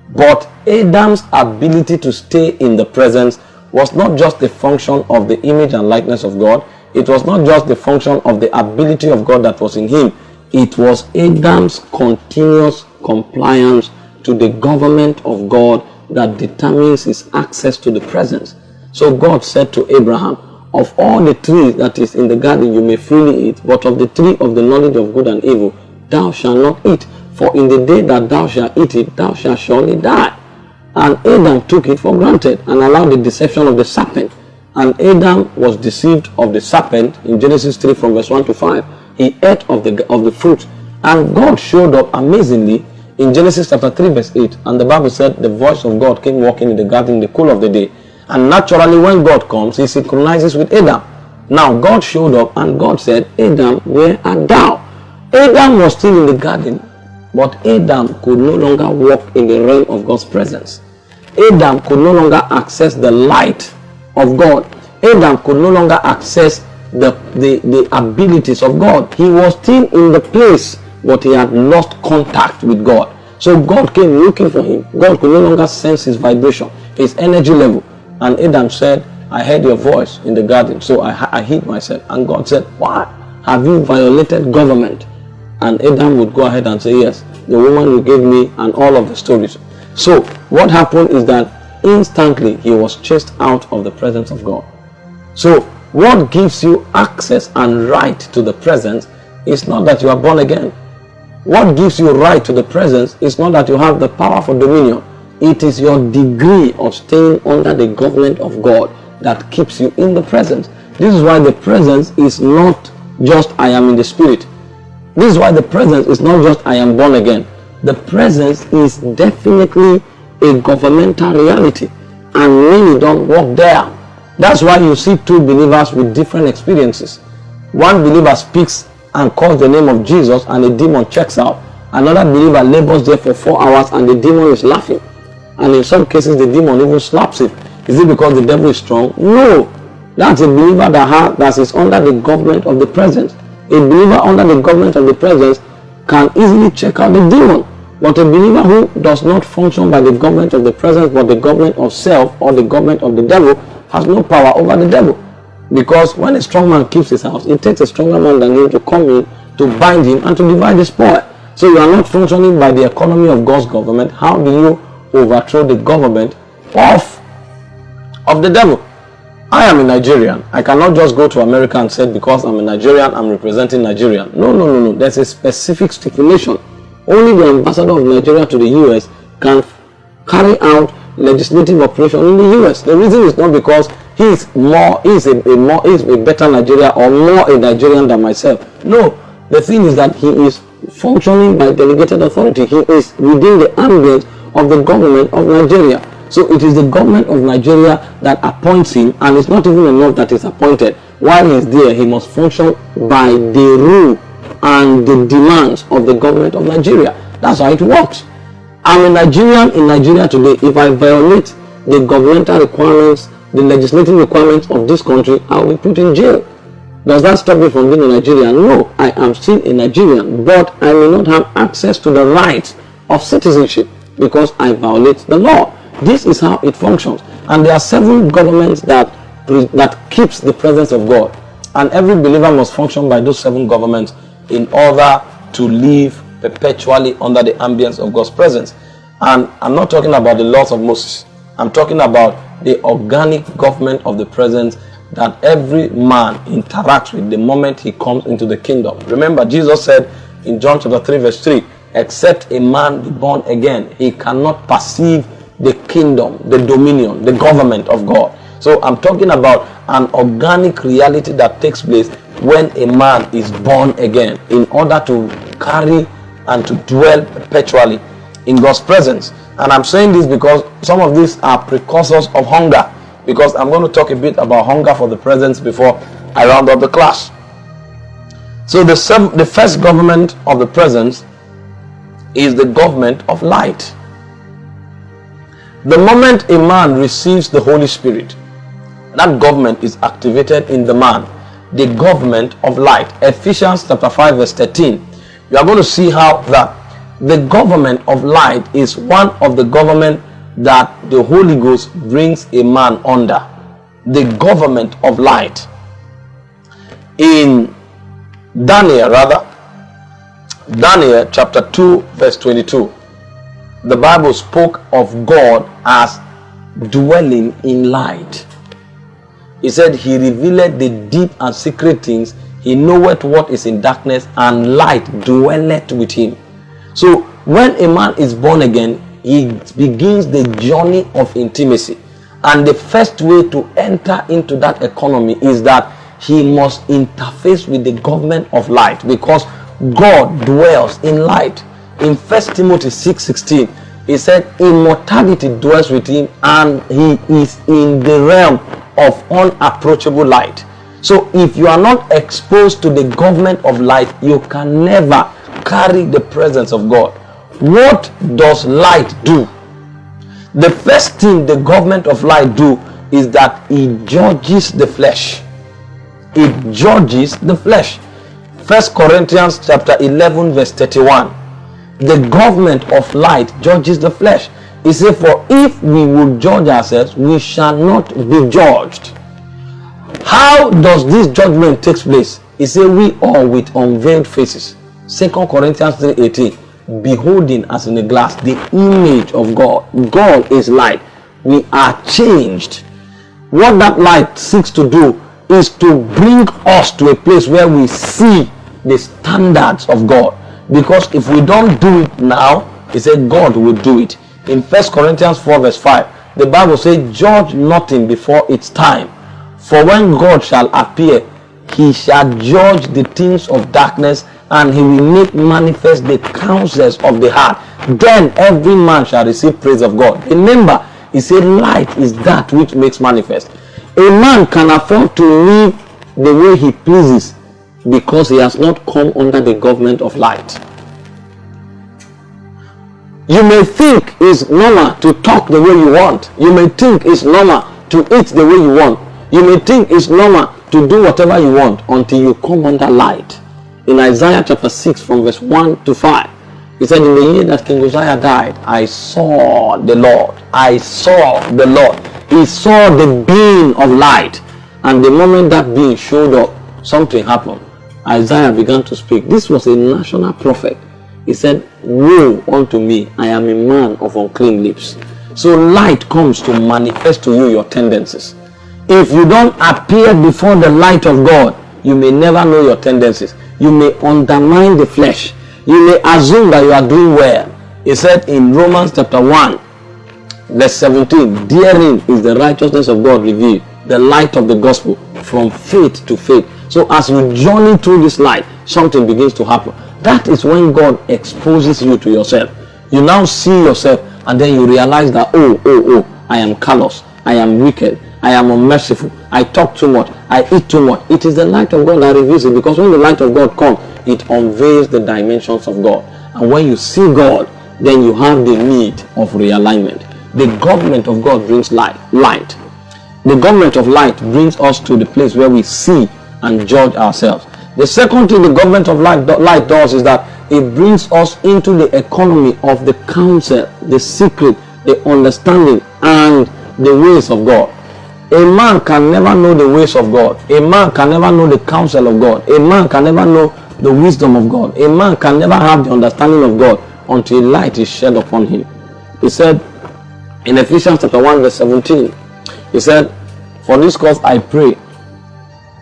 But Adam's ability to stay in the presence was not just the function of the image and likeness of God. It was not just the function of the ability of God that was in him. It was Adam's continuous compliance to the government of God that determines his access to the presence. So God said to Abraham, of all the trees that is in the garden you may freely eat, but of the tree of the knowledge of good and evil thou shalt not eat, for in the day that thou shalt eat it, thou shalt surely die. And Adam took it for granted and allowed the deception of the serpent. And Adam was deceived of the serpent in Genesis 3 from verse 1 to 5. He ate of the fruit. And God showed up amazingly in Genesis chapter 3 verse 8. And the Bible said the voice of God came walking in the garden in the cool of the day. And naturally when God comes, he synchronizes with Adam. Now God showed up and God said, Adam, where art thou? Adam was still in the garden, but Adam could no longer walk in the realm of God's presence. Adam could no longer access the light of God. Adam could no longer access the abilities of God. He was still in the place, but he had lost contact with God. So God came looking for him. God could no longer sense his vibration, his energy level. And Adam said, I heard your voice in the garden, so I hid myself. And God said, why? Have you violated government? And Adam would go ahead and say, yes, the woman you gave me, and all of the stories. So what happened is that instantly he was chased out of the presence of God. So what gives you access and right to the presence is not that you are born again. What gives you right to the presence is not that you have the power for dominion. It is your degree of staying under the government of God that keeps you in the presence. This is why the presence is not just I am in the spirit. This is why the presence is not just I am born again. The presence is definitely a governmental reality, and many don't walk there. That's why you see two believers with different experiences. One believer speaks and calls the name of Jesus and a demon checks out. Another believer labors there for 4 hours and the demon is laughing. And in some cases the demon even slaps him. Is it because the devil is strong? No. That's a believer that is under the government of the presence. A believer under the government of the presence can easily check out the demon. But a believer who does not function by the government of the presence but the government of self or the government of the devil has no power over the devil. Because when a strong man keeps his house, it takes a stronger man than him to come in, to bind him and to divide the spoil. So you are not functioning by the economy of God's government. How do you overthrow the government of the devil? I am a Nigerian. I cannot just go to America and say because I'm a Nigerian, I'm representing Nigeria. No. There's a specific stipulation. Only the ambassador of Nigeria to the US can carry out legislative operation in the US. The reason is not because he's a better Nigeria or more a Nigerian than myself. No, the thing is that he is functioning by delegated authority. He is within the ambit of the government of Nigeria. So it is the government of Nigeria that appoints him, and it's not even enough that he's appointed. While he's there, he must function by the rule and the demands of the government of Nigeria. That's how it works. I'm a Nigerian in Nigeria today. If I violate the governmental requirements, the legislative requirements of this country, I'll be put in jail. Does that stop me from being a Nigerian? No, I am still a Nigerian, but I may not have access to the rights of citizenship because I violate the law. This is how it functions. And there are 7 governments that keeps the presence of God. And every believer must function by those 7 governments in order to live perpetually under the ambience of God's presence. And I'm not talking about the laws of Moses. I'm talking about the organic government of the presence that every man interacts with the moment he comes into the kingdom. Remember, Jesus said in John chapter 3 verse 3, except a man be born again, he cannot perceive the kingdom, the dominion, the government of God. So I'm talking about an organic reality that takes place when a man is born again in order to carry and to dwell perpetually in God's presence. And I'm saying this because some of these are precursors of hunger, because I'm going to talk a bit about hunger for the presence before I round up the class. So the first government of the presence is the government of light. The moment a man receives the Holy Spirit, that government is activated in the man, the government of light. Ephesians chapter 5 verse 13. You are going to see how that the government of light is one of the government that the Holy Ghost brings a man under. The government of light. In Daniel chapter 2 verse 22. the Bible spoke of God as dwelling in light. He said he revealed the deep and secret things. He knoweth what is in darkness, and light dwelleth with him. So when a man is born again, he begins the journey of intimacy. And the first way to enter into that economy is that he must interface with the government of light, because God dwells in light. In 1 Timothy 6:16, he said immortality dwells with him, and he is in the realm of unapproachable light. So if you are not exposed to the government of light, you can never carry the presence of God. What does light do? The first thing the government of light do is that it judges the flesh. It judges the flesh. 1 Corinthians chapter 11 verse 31. The government of light judges the flesh. He said, for if we will judge ourselves, we shall not be judged. How does this judgment take place? He said, we all with unveiled faces. 2 Corinthians 3:18. Beholding as in a glass the image of God. God is light. We are changed. What that light seeks to do is to bring us to a place where we see the standards of God. Because if we don't do it now, he said God will do it. In 1 Corinthians 4 verse 5, the Bible says, judge nothing before its time. For when God shall appear, he shall judge the things of darkness, and he will make manifest the counsels of the heart. Then every man shall receive praise of God. Remember, he said light is that which makes manifest. A man can afford to live the way he pleases because he has not come under the government of light. You may think it's normal to talk the way you want. You may think it's normal to eat the way you want. You may think it's normal to do whatever you want until you come under light. In Isaiah chapter 6 from verse 1 to 5, he said, in the year that King Uzziah died, I saw the Lord. I saw the Lord. He saw the beam of light. And the moment that being showed up, something happened. Isaiah began to speak. This was a national prophet. He said, woe unto me, I am a man of unclean lips. So light comes to manifest to you your tendencies. If you don't appear before the light of God, you may never know your tendencies. You may undermine the flesh. You may assume that you are doing well. He said in Romans chapter 1 verse 17, therein is the righteousness of God revealed, the light of the gospel from faith to faith. So as you journey through this light, something begins to happen. That is when God exposes you to yourself. You now see yourself, and then you realize that I am callous, I am wicked, I am unmerciful, I talk too much, I eat too much. It is the light of God that reveals it, because when the light of God comes, it unveils the dimensions of God. And when you see God, then you have the need of realignment. The government of God brings light. The government of light brings us to the place where we see and judge ourselves. The second thing the government of light does is that it brings us into the economy of the counsel, the secret, the understanding, and the ways of God. A man can never know the ways of God. A man can never know the counsel of God. A man can never know the wisdom of God. A man can never have the understanding of God until light is shed upon him. He said in Ephesians chapter 1 verse 17, he said, for this cause I pray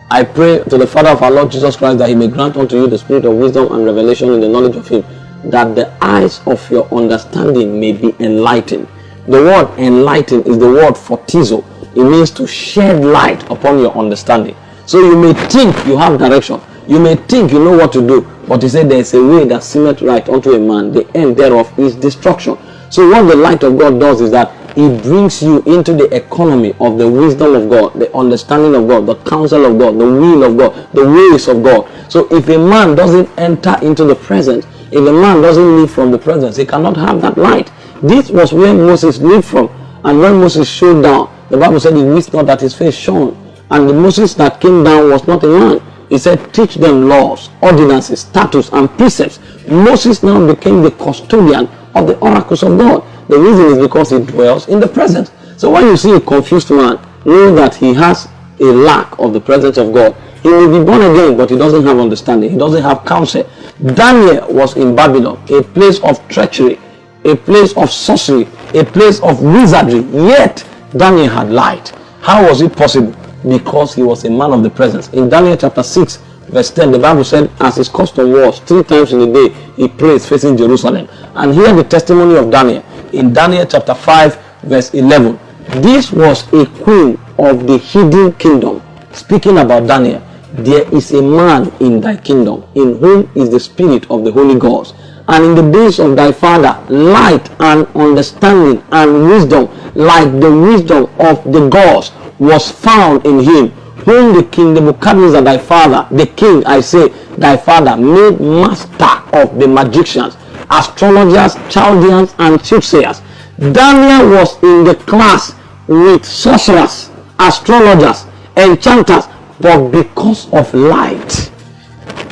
to the Father of our Lord Jesus Christ, that he may grant unto you the spirit of wisdom and revelation in the knowledge of him, that the eyes of your understanding may be enlightened. The word enlighten is the word photizo. It means to shed light upon your understanding. So you may think you have direction. You may think you know what to do. But he said there is a way that seemeth right unto a man. The end thereof is destruction. So what the light of God does is that it brings you into the economy of the wisdom of God, the understanding of God, the counsel of God, the will of God, the ways of God. So if a man doesn't enter into the presence, if a man doesn't live from the presence, he cannot have that light. This was where Moses lived from. And when Moses showed down, the Bible said he wished not that his face shone. And the Moses that came down was not a man. He said, teach them laws, ordinances, statutes, and precepts. Moses now became the custodian of the oracles of God. The reason is because he dwells in the presence. So when you see a confused man, know that he has a lack of the presence of God. He may be born again, but he doesn't have understanding. He doesn't have counsel. Daniel was in Babylon, a place of treachery. a place of sorcery, a place of wizardry. Yet Daniel had light. How was it possible? Because he was a man of the presence. In Daniel chapter 6 verse 10, the Bible said, as his custom was, 3 times in a day he prays facing Jerusalem. And here the testimony of Daniel in Daniel chapter 5 verse 11. This was a queen of the hidden kingdom. Speaking about Daniel, there is a man in thy kingdom, in whom is the spirit of the Holy Ghost. And in the days of thy father, light and understanding and wisdom, like the wisdom of the gods, was found in him, whom the king Nebuchadnezzar thy father, the king, I say, thy father, made master of the magicians, astrologers, Chaldeans, and soothsayers. Daniel was in the class with sorcerers, astrologers, enchanters, but because of light,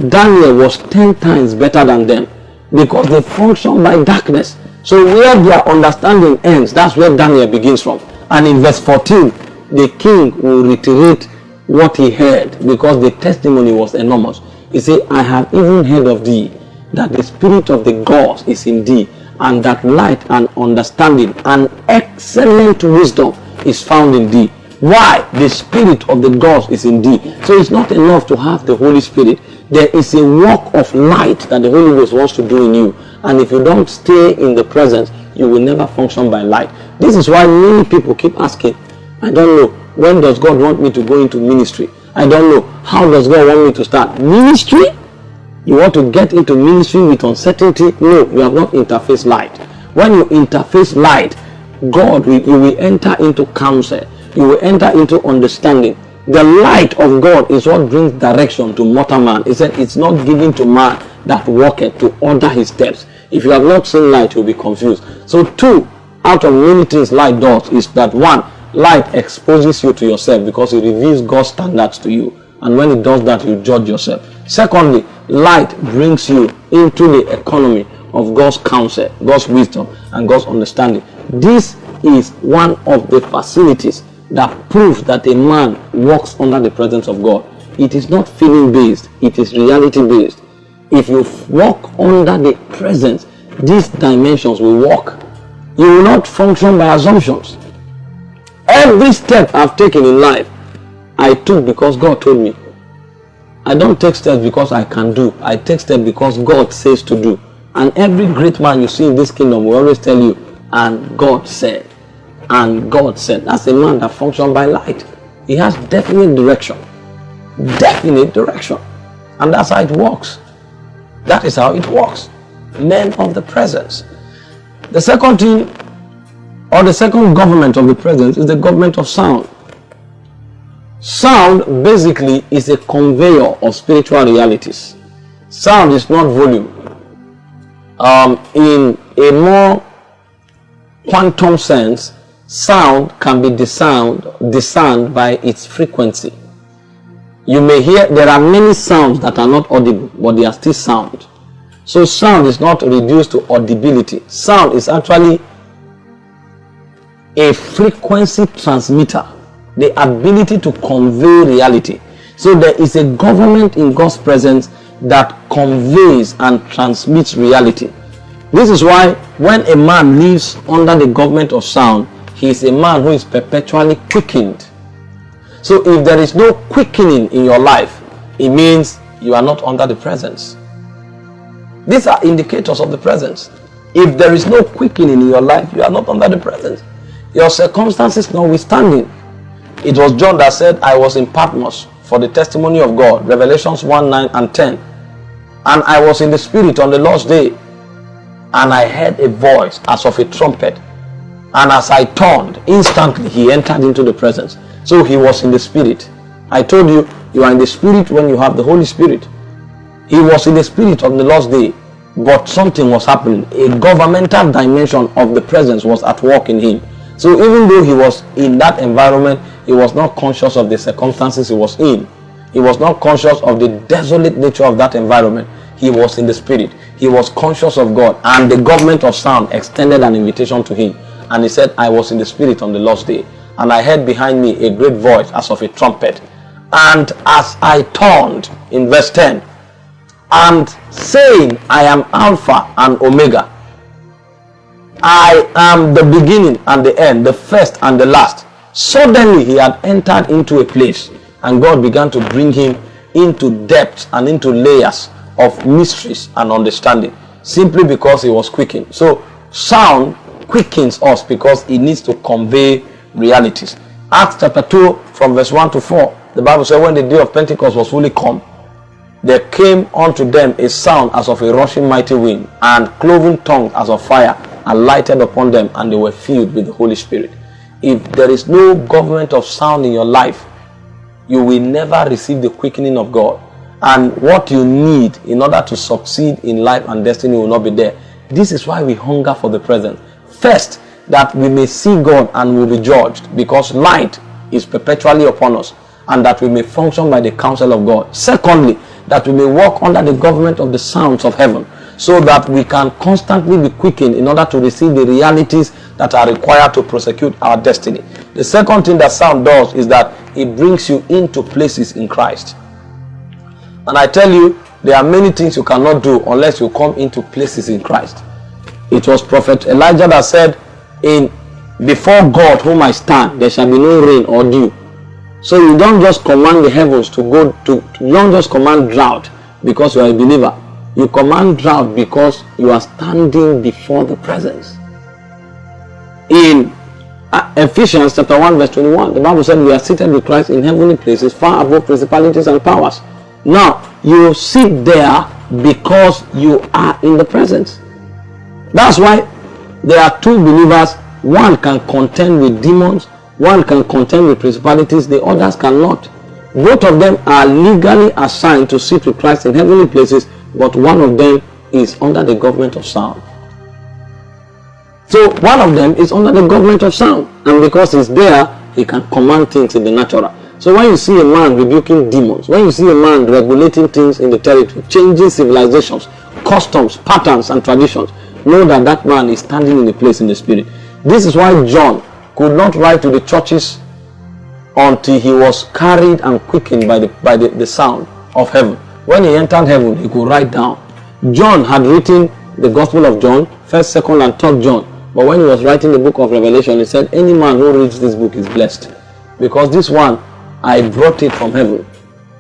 Daniel was 10 times better than them, because they function by darkness. So where their understanding ends, that's where Daniel begins from. And in verse 14, the king will reiterate what he heard, because the testimony was enormous. He said, I have even heard of thee, that the spirit of the gods is in thee, and that light and understanding and excellent wisdom is found in thee. Why? The spirit of the gods is in thee. So it's not enough to have the Holy Spirit. There is a work of light that the Holy Ghost wants to do in you. And if you don't stay in the presence, you will never function by light. This is why many people keep asking, I don't know, when does God want me to go into ministry? I don't know, how does God want me to start ministry? You want to get into ministry with uncertainty? No, you have not interfaced light. When you interface light, you will enter into counsel. You will enter into understanding. The light of God is what brings direction to mortal man. He said it's not given to man that walketh to order his steps. If you have not seen light, you'll be confused. So 2 out of many things light does is that 1, light exposes you to yourself, because it reveals God's standards to you. And when it does that, you judge yourself. Secondly, light brings you into the economy of God's counsel, God's wisdom, and God's understanding. This is one of the facilities that proves that a man walks under the presence of God. It is not feeling based, it is reality based. If you walk under the presence, these dimensions will walk. You will not function by assumptions. Every step I've taken in life, I took because God told me. I don't take steps because I can do. I take steps because God says to do. And every great man you see in this kingdom will always tell you, and God said. And God said. That's a man that functions by light. He has definite direction. Definite direction. And that's how it works. That is how it works. Men of the presence. The second thing, or the second government of the presence, is the government of sound. Sound basically is a conveyor of spiritual realities. Sound is not volume. In a more quantum sense, sound can be discerned by its frequency. You may hear, there are many sounds that are not audible, but they are still sound. So sound is not reduced to audibility. Sound is actually a frequency transmitter, the ability to convey reality. So there is a government in God's presence that conveys and transmits reality. This is why when a man lives under the government of sound, he is a man who is perpetually quickened. So if there is no quickening in your life, it means you are not under the presence. These are indicators of the presence. If there is no quickening in your life, you are not under the presence. Your circumstances notwithstanding. It was John that said, I was in Patmos for the testimony of God. Revelations 1, 9 and 10. And I was in the spirit on the Lord's day. And I heard a voice as of a trumpet. And as I turned, instantly he entered into the presence. So he was in the spirit. I told you, you are in the spirit when you have the Holy Spirit. He was in the spirit on the Lord's day. But something was happening. A governmental dimension of the presence was at work in him. So even though he was in that environment, he was not conscious of the circumstances he was in. He was not conscious of the desolate nature of that environment. He was in the spirit. He was conscious of God. And the government of sound extended an invitation to him. And he said, I was in the spirit on the Lord's day. And I heard behind me a great voice as of a trumpet. And as I turned, in verse 10, and saying, I am Alpha and Omega, I am the beginning and the end, the first and the last. Suddenly he had entered into a place, and God began to bring him into depth and into layers of mysteries and understanding, simply because he was quickened. So sound quickens us because it needs to convey realities. Acts chapter 2 from verse 1 to 4, the Bible says, when the day of Pentecost was fully come, there came unto them a sound as of a rushing mighty wind, and cloven tongues as of fire, and lighted upon them, and they were filled with the Holy Spirit. If there is no government of sound in your life, you will never receive the quickening of God. And what you need in order to succeed in life and destiny will not be there. This is why we hunger for the present. First, that we may see God and will be judged, because light is perpetually upon us, and that we may function by the counsel of God. Secondly, that we may walk under the government of the sounds of heaven, so that we can constantly be quickened in order to receive the realities that are required to prosecute our destiny. The second thing that sound does is that it brings you into places in Christ. And I tell you, there are many things you cannot do unless you come into places in Christ. It was Prophet Elijah that said, before God whom I stand, there shall be no rain or dew. So you don't just command the heavens to go to, you don't just command drought because you are a believer. You command drought because you are standing before the presence. In Ephesians chapter 1 verse 21, the Bible said we are seated with Christ in heavenly places, far above principalities and powers. Now, you sit there because you are in the presence. That's why there are two believers. One can contend with demons, one can contend with principalities, the others cannot. Both of them are legally assigned to sit with Christ in heavenly places, but one of them is under the government of sound. So one of them is under the government of sound, and because he's there, he can command things in the natural. So when you see a man rebuking demons, when you see a man regulating things in the territory, changing civilizations, customs, patterns, and traditions, know that that man is standing in a place in the spirit. This is why John could not write to the churches until he was carried and quickened by the sound of heaven. When he entered heaven, he could write down. John had written the Gospel of John, 1st, 2nd, and 3rd John. But when he was writing the book of Revelation, he said, any man who reads this book is blessed. Because this one, I brought it from heaven.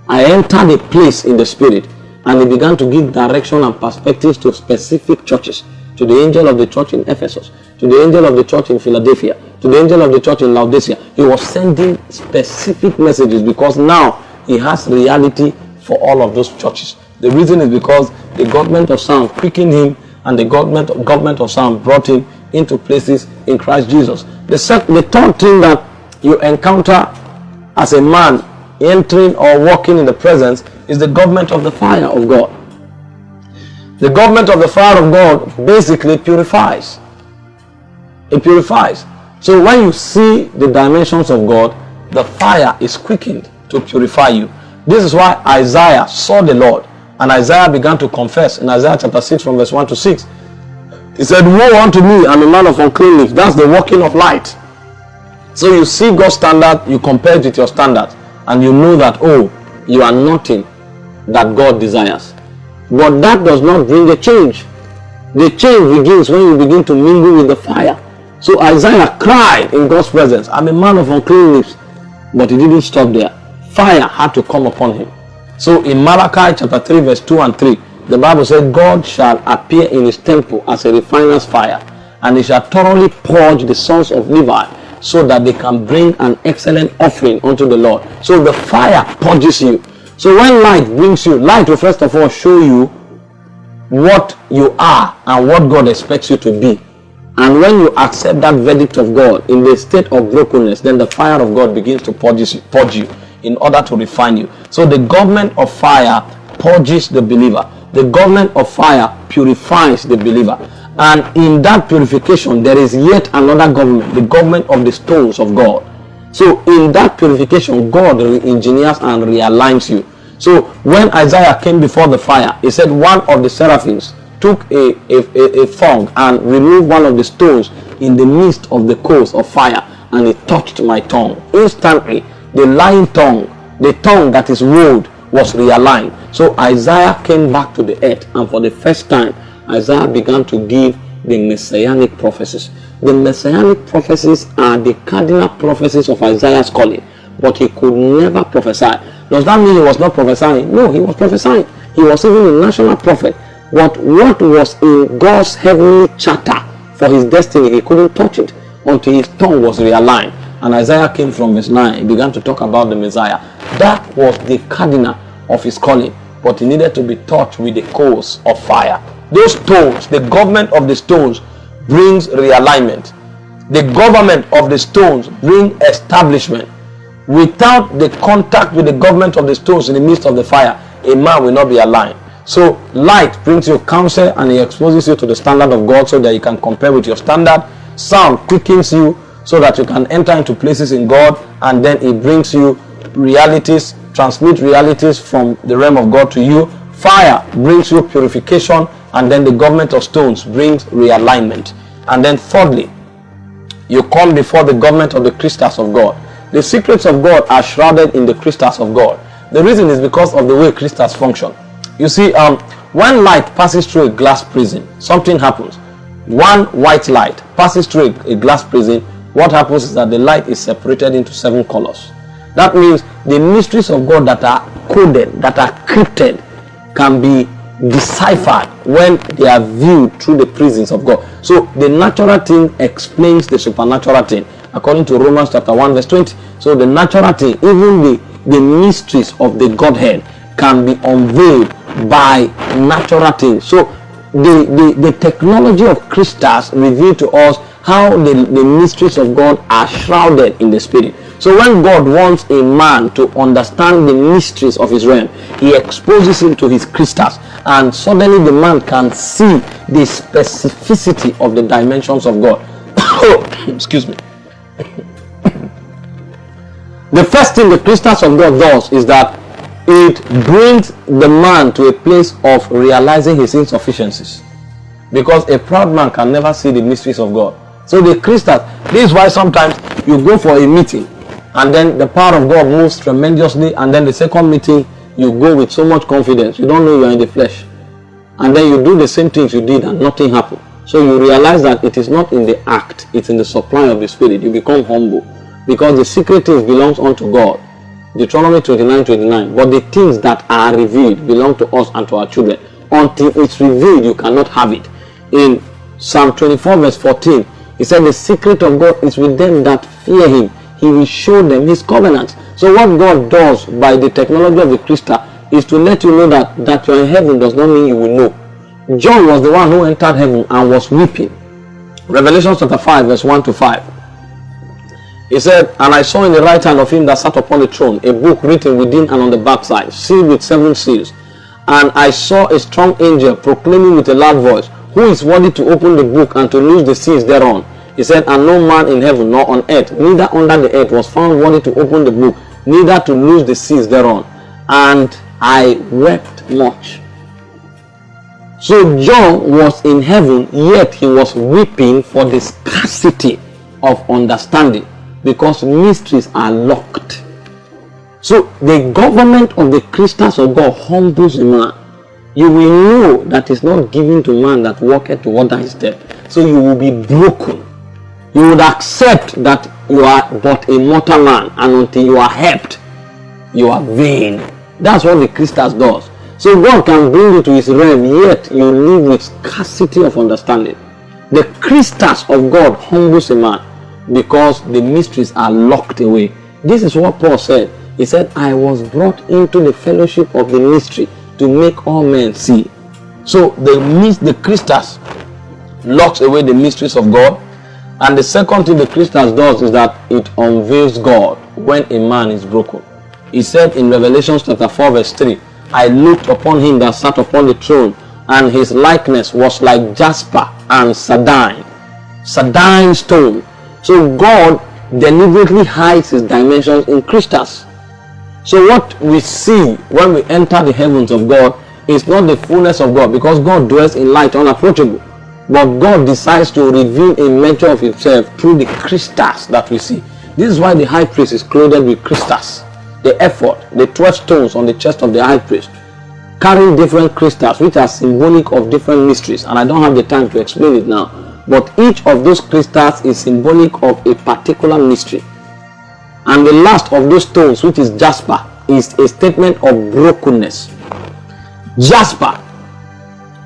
I entered a place in the spirit, and he began to give direction and perspectives to specific churches. To the angel of the church in Ephesus, to the angel of the church in Philadelphia, to the angel of the church in Laodicea. He was sending specific messages because now he has reality for all of those churches. The reason is because the government of sound quickened him, and the government of sound brought him into places in Christ Jesus. The third thing that you encounter as a man entering or walking in the presence is the government of the fire of God. The government of the fire of God basically purifies. It purifies. So when you see the dimensions of God, the fire is quickened to purify you. This is why Isaiah saw the Lord, and Isaiah began to confess in Isaiah chapter 6 from verse 1 to 6. He said, woe unto me, I'm a man of unclean lips. That's the walking of light. So you see God's standard, you compare it with your standard, and you know that, oh, you are nothing that God desires. But that does not bring a change. The change begins when you begin to mingle with the fire. So Isaiah cried in God's presence, I'm a man of unclean lips. But he didn't stop there. Fire had to come upon him. So in Malachi chapter 3 verse 2 and 3, the Bible said, God shall appear in his temple as a refiner's fire, and he shall thoroughly purge the sons of Levi, so that they can bring an excellent offering unto the Lord. So the fire purges you. So when light brings you, light will first of all show you what you are and what God expects you to be. And when you accept that verdict of God in the state of brokenness, then the fire of God begins to purge you in order to refine you. So the government of fire purges the believer. The government of fire purifies the believer. And in that purification, there is yet another government, the government of the stones of God. So in that purification, God re-engineers and realigns you. So when Isaiah came before the fire, he said one of the seraphims took a thong and removed one of the stones in the midst of the coals of fire, and it touched my tongue. Instantly, the lying tongue, the tongue that is rolled, was realigned. So Isaiah came back to the earth, and for the first time, Isaiah began to give the messianic prophecies. The messianic prophecies are the cardinal prophecies of Isaiah's calling, but he could never prophesy. Does that mean he was not prophesying? No, he was prophesying. He was even a national prophet. But what was in God's heavenly charter for his destiny, he couldn't touch it until his tongue was realigned. And Isaiah came from verse 9. He began to talk about the Messiah. That was the cardinal of his calling. But he needed to be touched with the coals of fire. Those stones, the government of the stones brings realignment. The government of the stones brings establishment. Without the contact with the government of the stones in the midst of the fire, a man will not be aligned. So light brings you counsel and he exposes you to the standard of God so that you can compare with your standard. Sound quickens you so that you can enter into places in God, and then it brings you realities, transmit realities from the realm of God to you. Fire brings you purification, and then the government of stones brings realignment. And then thirdly, you come before the government of the crystals of God. The secrets of God are shrouded in the crystals of God. The reason is because of the way crystals function. You see, when light passes through a glass prison, something happens. One white light passes through a glass prison. What happens is that the light is separated into 7 colors. That means the mysteries of God that are coded, that are crypted, can be deciphered when they are viewed through the prisons of God. So the natural thing explains the supernatural thing, according to Romans chapter 1 verse 20. So the natural thing, even the mysteries of the Godhead, can be unveiled by natural things. So the technology of crystals reveal to us how the mysteries of God are shrouded in the spirit. So when God wants a man to understand the mysteries of his realm, he exposes him to his crystals, and suddenly the man can see the specificity of the dimensions of God. Excuse me. The first thing the crystals of God does is that it brings the man to a place of realizing his insufficiencies, because a proud man can never see the mysteries of God. So the crystals, this is why sometimes you go for a meeting and then the power of God moves tremendously, and then the second meeting you go with so much confidence, you don't know you are in the flesh, and then you do the same things you did and nothing happened. So you realize that it is not in the act, it's in the supply of the spirit. You become humble, because the secret things belongs unto God. Deuteronomy 29:29. But the things that are revealed belong to us and to our children. Until it's revealed, you cannot have it. In Psalm 24 verse 14, he said the secret of God is with them that fear him. He will show them his covenant. So what God does by the technology of the crystal is to let you know that you're in heaven does not mean you will know. John was the one who entered heaven and was weeping. Revelation chapter 5 verse 1-5. He said, and I saw in the right hand of him that sat upon the throne a book written within and on the backside, sealed with 7 seals. And I saw a strong angel proclaiming with a loud voice, who is worthy to open the book and to loose the seals thereon? He said, and no man in heaven nor on earth, neither under the earth, was found worthy to open the book, neither to loose the seals thereon. And I wept much. So John was in heaven, yet he was weeping for the scarcity of understanding, because mysteries are locked. So the government of the crystals of God humbles a man. You will know that it's not given to man that walketh to order his step. So you will be broken. You would accept that you are but a mortal man, and until you are helped, you are vain. That's what the crystals does. So God can bring you to his realm, yet you live with scarcity of understanding. The crystals of God humbles a man, because the mysteries are locked away. This is what Paul said. He said, I was brought into the fellowship of the mystery to make all men see. So the crystals locks away the mysteries of God. And the second thing the crystals does is that it unveils God when a man is broken. He said in Revelation chapter 4 verse 3, I looked upon him that sat upon the throne, and his likeness was like jasper and sardine stone. So God deliberately hides his dimensions in crystals. So what we see when we enter the heavens of God is not the fullness of God, because God dwells in light unapproachable. But God decides to reveal a measure of himself through the crystals that we see. This is why the high priest is clothed with crystals. The ephod, the 12 stones on the chest of the high priest, carry different crystals which are symbolic of different mysteries, and I don't have the time to explain it now, but each of those crystals is symbolic of a particular mystery. And the last of those stones, which is jasper, is a statement of brokenness. Jasper,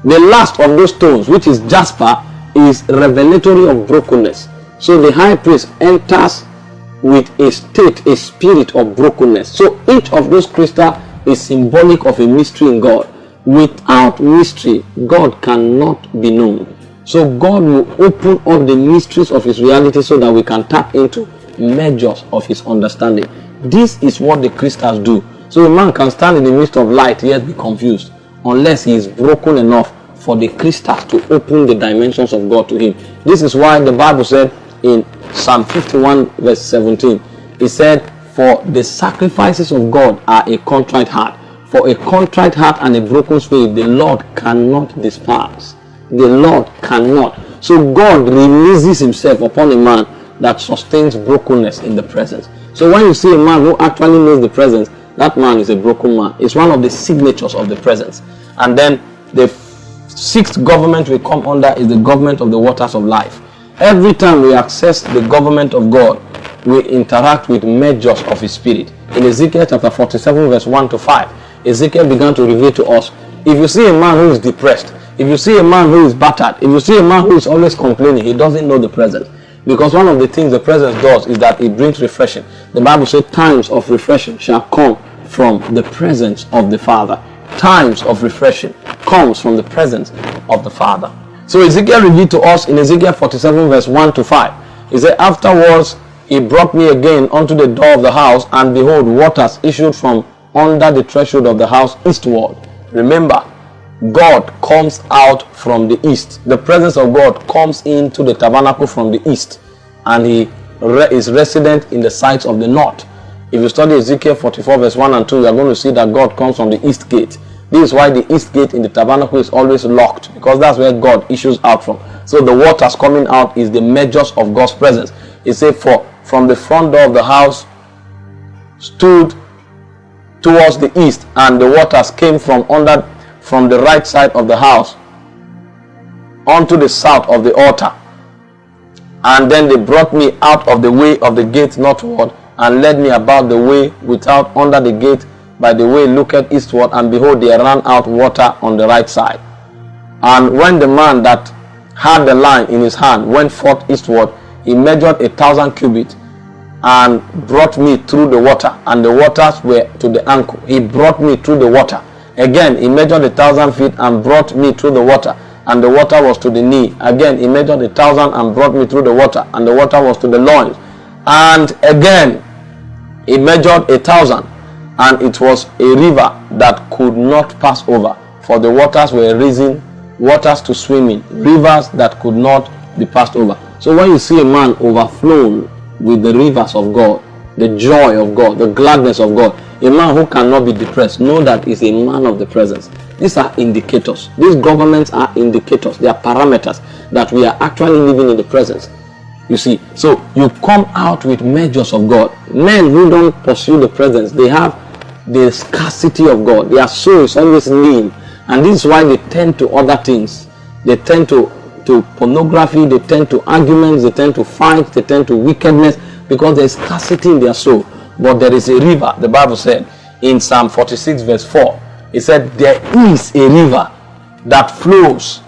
the last of those stones, which is jasper, is revelatory of brokenness. So the high priest enters with a spirit of brokenness. So each of those crystals is symbolic of a mystery in God. Without mystery, God cannot be known. So God will open up the mysteries of his reality so that we can tap into measures of his understanding. This is what the crystals do. So a man can stand in the midst of light yet be confused unless he is broken enough for the crystals to open the dimensions of God to him. This is why the Bible said in Psalm 51 verse 17, it said, for the sacrifices of God are a contrite heart. For a contrite heart and a broken spirit, the Lord cannot despise. The Lord cannot. So God releases himself upon a man that sustains brokenness in the presence. So when you see a man who actually knows the presence, that man is a broken man. It's one of the signatures of the presence. And then the sixth government we come under is the government of the waters of life. Every time we access the government of God, we interact with measures of his spirit. In Ezekiel chapter 47 verse 1 to 5, Ezekiel began to reveal to us, if you see a man who is depressed, if you see a man who is battered, if you see a man who is always complaining, he doesn't know the presence. Because one of the things the presence does is that it brings refreshing. The Bible says times of refreshing shall come from the presence of the Father. Times of refreshing comes from the presence of the Father. So Ezekiel revealed to us in Ezekiel 47 verse 1 to 5. He said, afterwards he brought me again unto the door of the house, and behold, waters issued from under the threshold of the house eastward. Remember, God comes out from the east. The presence of God comes into the tabernacle from the east, and he is resident in the sides of the north. If you study Ezekiel 44 verse 1 and 2, you are going to see that God comes from the east gate. This is why the east gate in the tabernacle is always locked, because that's where God issues out from. So the waters coming out is the measures of God's presence. It says, for from the front door of the house stood towards the east, and the waters came from the right side of the house onto the south of the altar. And then they brought me out of the way of the gate northward, and led me about the way without under the gate by the way looketh eastward, and behold, there ran out water on the right side. And when the man that had the line in his hand went forth eastward, he measured 1,000 cubits and brought me through the water, and the waters were to the ankle. He brought me through the water. Again, he measured 1,000 feet and brought me through the water, and the water was to the knee. Again, he measured 1,000 and brought me through the water, and the water was to the loins. And again, he measured 1,000, and it was a river that could not pass over, for the waters were raising waters to swim in, rivers that could not be passed over. So when you see a man overflown with the rivers of God, the joy of God, the gladness of God, a man who cannot be depressed, know that is a man of the presence. These are indicators. These governments are indicators. They are parameters that we are actually living in the presence. You see, so you come out with measures of God. Men who don't pursue the presence, they have the scarcity of God. Their soul is always lean, and this is why they tend to other things. They tend to pornography, they tend to arguments, they tend to fight, they tend to wickedness, because there is scarcity in their soul. But there is a river, the Bible said in Psalm 46 verse 4, it said, there is a river that flows,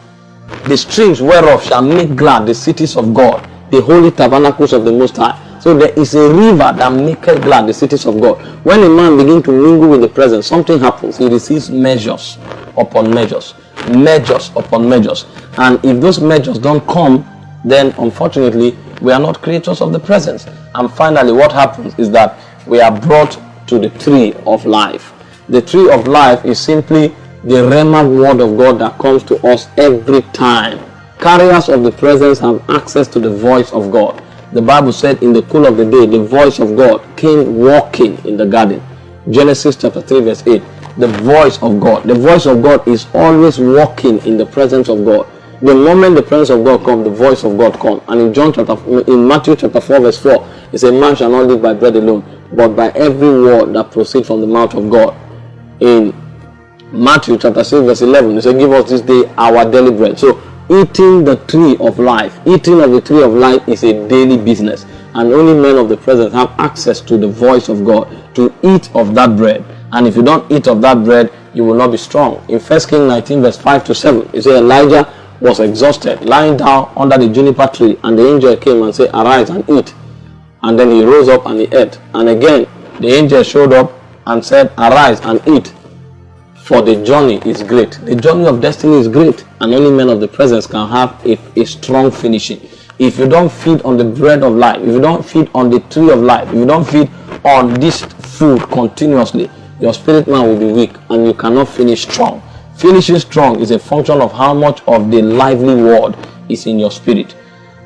the streams whereof shall make glad the cities of God, the holy tabernacles of the Most High. So there is a river that maketh glad the cities of God. When a man begins to mingle with the presence, something happens. He receives measures upon measures, measures upon measures. And if those measures don't come, then unfortunately we are not creatures of the presence. And finally, what happens is that we are brought to the tree of life. The tree of life is simply the Rhema word of God that comes to us every time. Carriers of the presence have access to the voice of God. The Bible said in the cool of the day, the voice of God came walking in the garden. Genesis chapter 3 verse 8. The voice of God. The voice of God is always walking in the presence of God. The moment the presence of God comes, the voice of God comes. And in Matthew chapter 4 verse 4, it says, man shall not live by bread alone, but by every word that proceeds from the mouth of God. In Matthew chapter 6 verse 11, he said, give us this day our daily bread. So eating the tree of life, eating of the tree of life is a daily business. And only men of the present have access to the voice of God to eat of that bread. And if you don't eat of that bread, you will not be strong. In 1 Kings 19 verse 5 to 7, it says Elijah was exhausted, lying down under the juniper tree, and the angel came and said, arise and eat. And then he rose up and he ate. And again, the angel showed up and said, arise and eat, for the journey is great. The journey of destiny is great, and only men of the presence can have a strong finishing. If you don't feed on the bread of life, if you don't feed on the tree of life, if you don't feed on this food continuously, your spirit man will be weak and you cannot finish strong. Finishing strong is a function of how much of the lively word is in your spirit.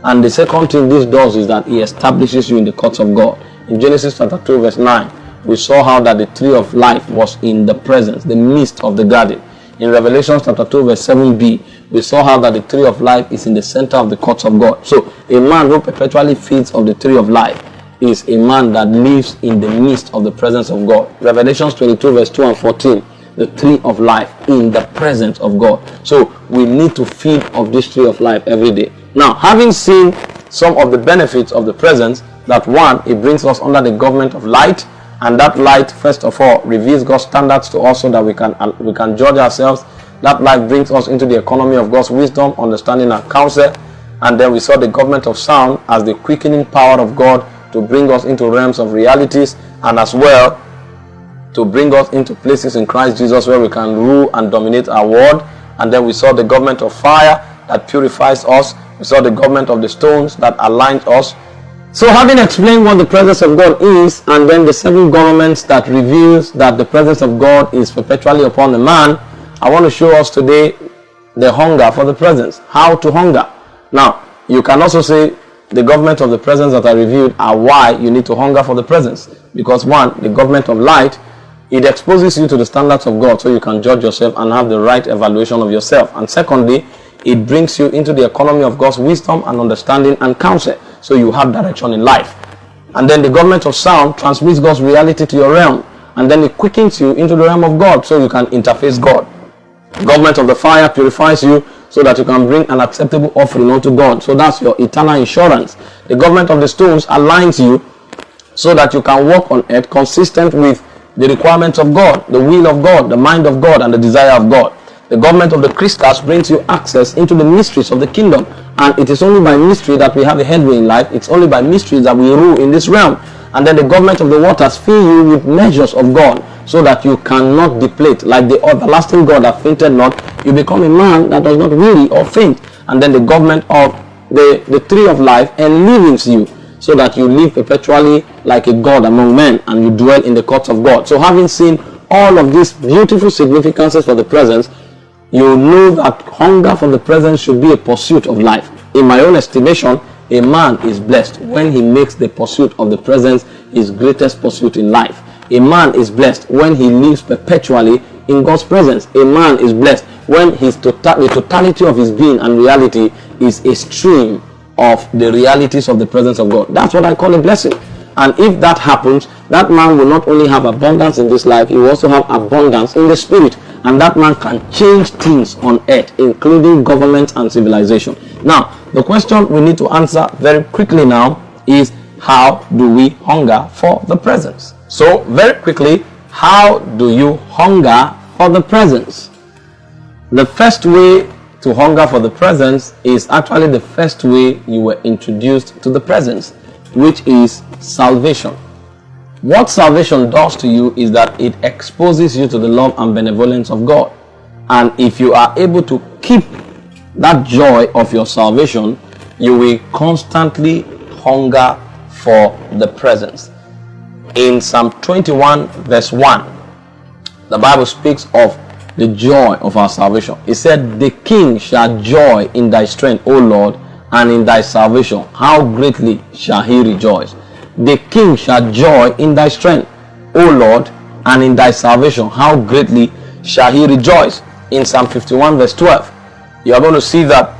And the second thing this does is that he establishes you in the courts of God. In Genesis chapter 2 verse 9, we saw how that the tree of life was in the presence, the midst of the garden. In Revelation chapter 2 verse 7b, we saw how that the tree of life is in the center of the courts of God. So a man who perpetually feeds of the tree of life is a man that lives in the midst of the presence of God. Revelation 22 verse 2 and 14, the tree of life in the presence of God. So we need to feed of this tree of life every day. Now, having seen some of the benefits of the presence, that one, it brings us under the government of light, and that light, first of all, reveals God's standards to us so that we can judge ourselves. That light brings us into the economy of God's wisdom, understanding, and counsel. And then we saw the government of sound as the quickening power of God to bring us into realms of realities, and as well to bring us into places in Christ Jesus where we can rule and dominate our world. And then we saw the government of fire that purifies us. We saw the government of the stones that aligns us. So having explained what the presence of God is, and then the seven governments that reveals that the presence of God is perpetually upon the man, I want to show us today the hunger for the presence, how to hunger. Now, you can also say the government of the presence that I reviewed are why you need to hunger for the presence. Because one, the government of light, it exposes you to the standards of God so you can judge yourself and have the right evaluation of yourself. And secondly, it brings you into the economy of God's wisdom and understanding and counsel, so you have direction in life. And then the government of sound transmits God's reality to your realm, and then it quickens you into the realm of God so you can interface God. The government of the fire purifies you so that you can bring an acceptable offering unto God. So that's your eternal insurance. The government of the stones aligns you so that you can walk on earth consistent with the requirements of God, the will of God, the mind of God, and the desire of God. The government of the crystals brings you access into the mysteries of the kingdom, and it is only by mystery that we have a headway in life. It's only by mystery that we rule in this realm. And then the government of the waters fill you with measures of God so that you cannot deplete. Like the everlasting God that fainted not, you become a man that does not weary or faint. And then the government of the tree of life enlivens you so that you live perpetually like a God among men, and you dwell in the courts of God. So having seen all of these beautiful significances for the presence, you know that hunger for the presence should be a pursuit of life. In my own estimation, a man is blessed when he makes the pursuit of the presence his greatest pursuit in life. A man is blessed when he lives perpetually in God's presence. A man is blessed when the totality of his being and reality is a stream of the realities of the presence of God. That's what I call a blessing. And if that happens, that man will not only have abundance in this life, he will also have abundance in the spirit. And that man can change things on earth, including government and civilization. Now, the question we need to answer very quickly now is, how do we hunger for the presence? So, very quickly, how do you hunger for the presence? The first way to hunger for the presence is actually the first way you were introduced to the presence, which is salvation. What salvation does to you is that it exposes you to the love and benevolence of God. And if you are able to keep that joy of your salvation, you will constantly hunger for the presence. In Psalm 21 verse 1, the Bible speaks of the joy of our salvation. It said, "The king shall joy in thy strength, O Lord, and in thy salvation. How greatly shall he rejoice." The king shall joy in thy strength, O Lord, and in thy salvation. How greatly shall he rejoice. In Psalm 51 verse 12, you are going to see that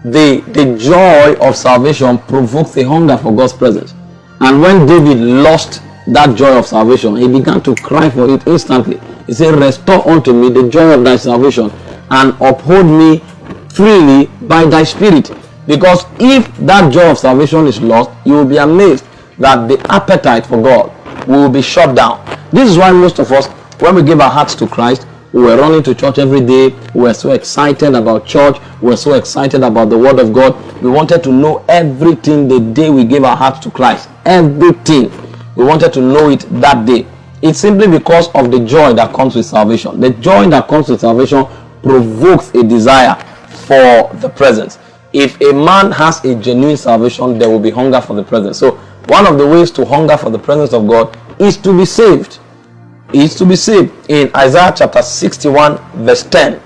the joy of salvation provokes a hunger for God's presence. And when David lost that joy of salvation, he began to cry for it instantly. He said, restore unto me the joy of thy salvation and uphold me freely by thy spirit. Because if that joy of salvation is lost, you will be amazed that the appetite for God will be shut down. This is why most of us, when we give our hearts to Christ, we were running to church every day. We were so excited about church. We were so excited about the word of God. We wanted to know everything the day we gave our hearts to Christ. Everything. We wanted to know it that day. It's simply because of the joy that comes with salvation. The joy that comes with salvation provokes a desire for the presence. If a man has a genuine salvation, there will be hunger for the presence. So one of the ways to hunger for the presence of God is to be saved. Is to be saved. In Isaiah chapter 61 verse 10,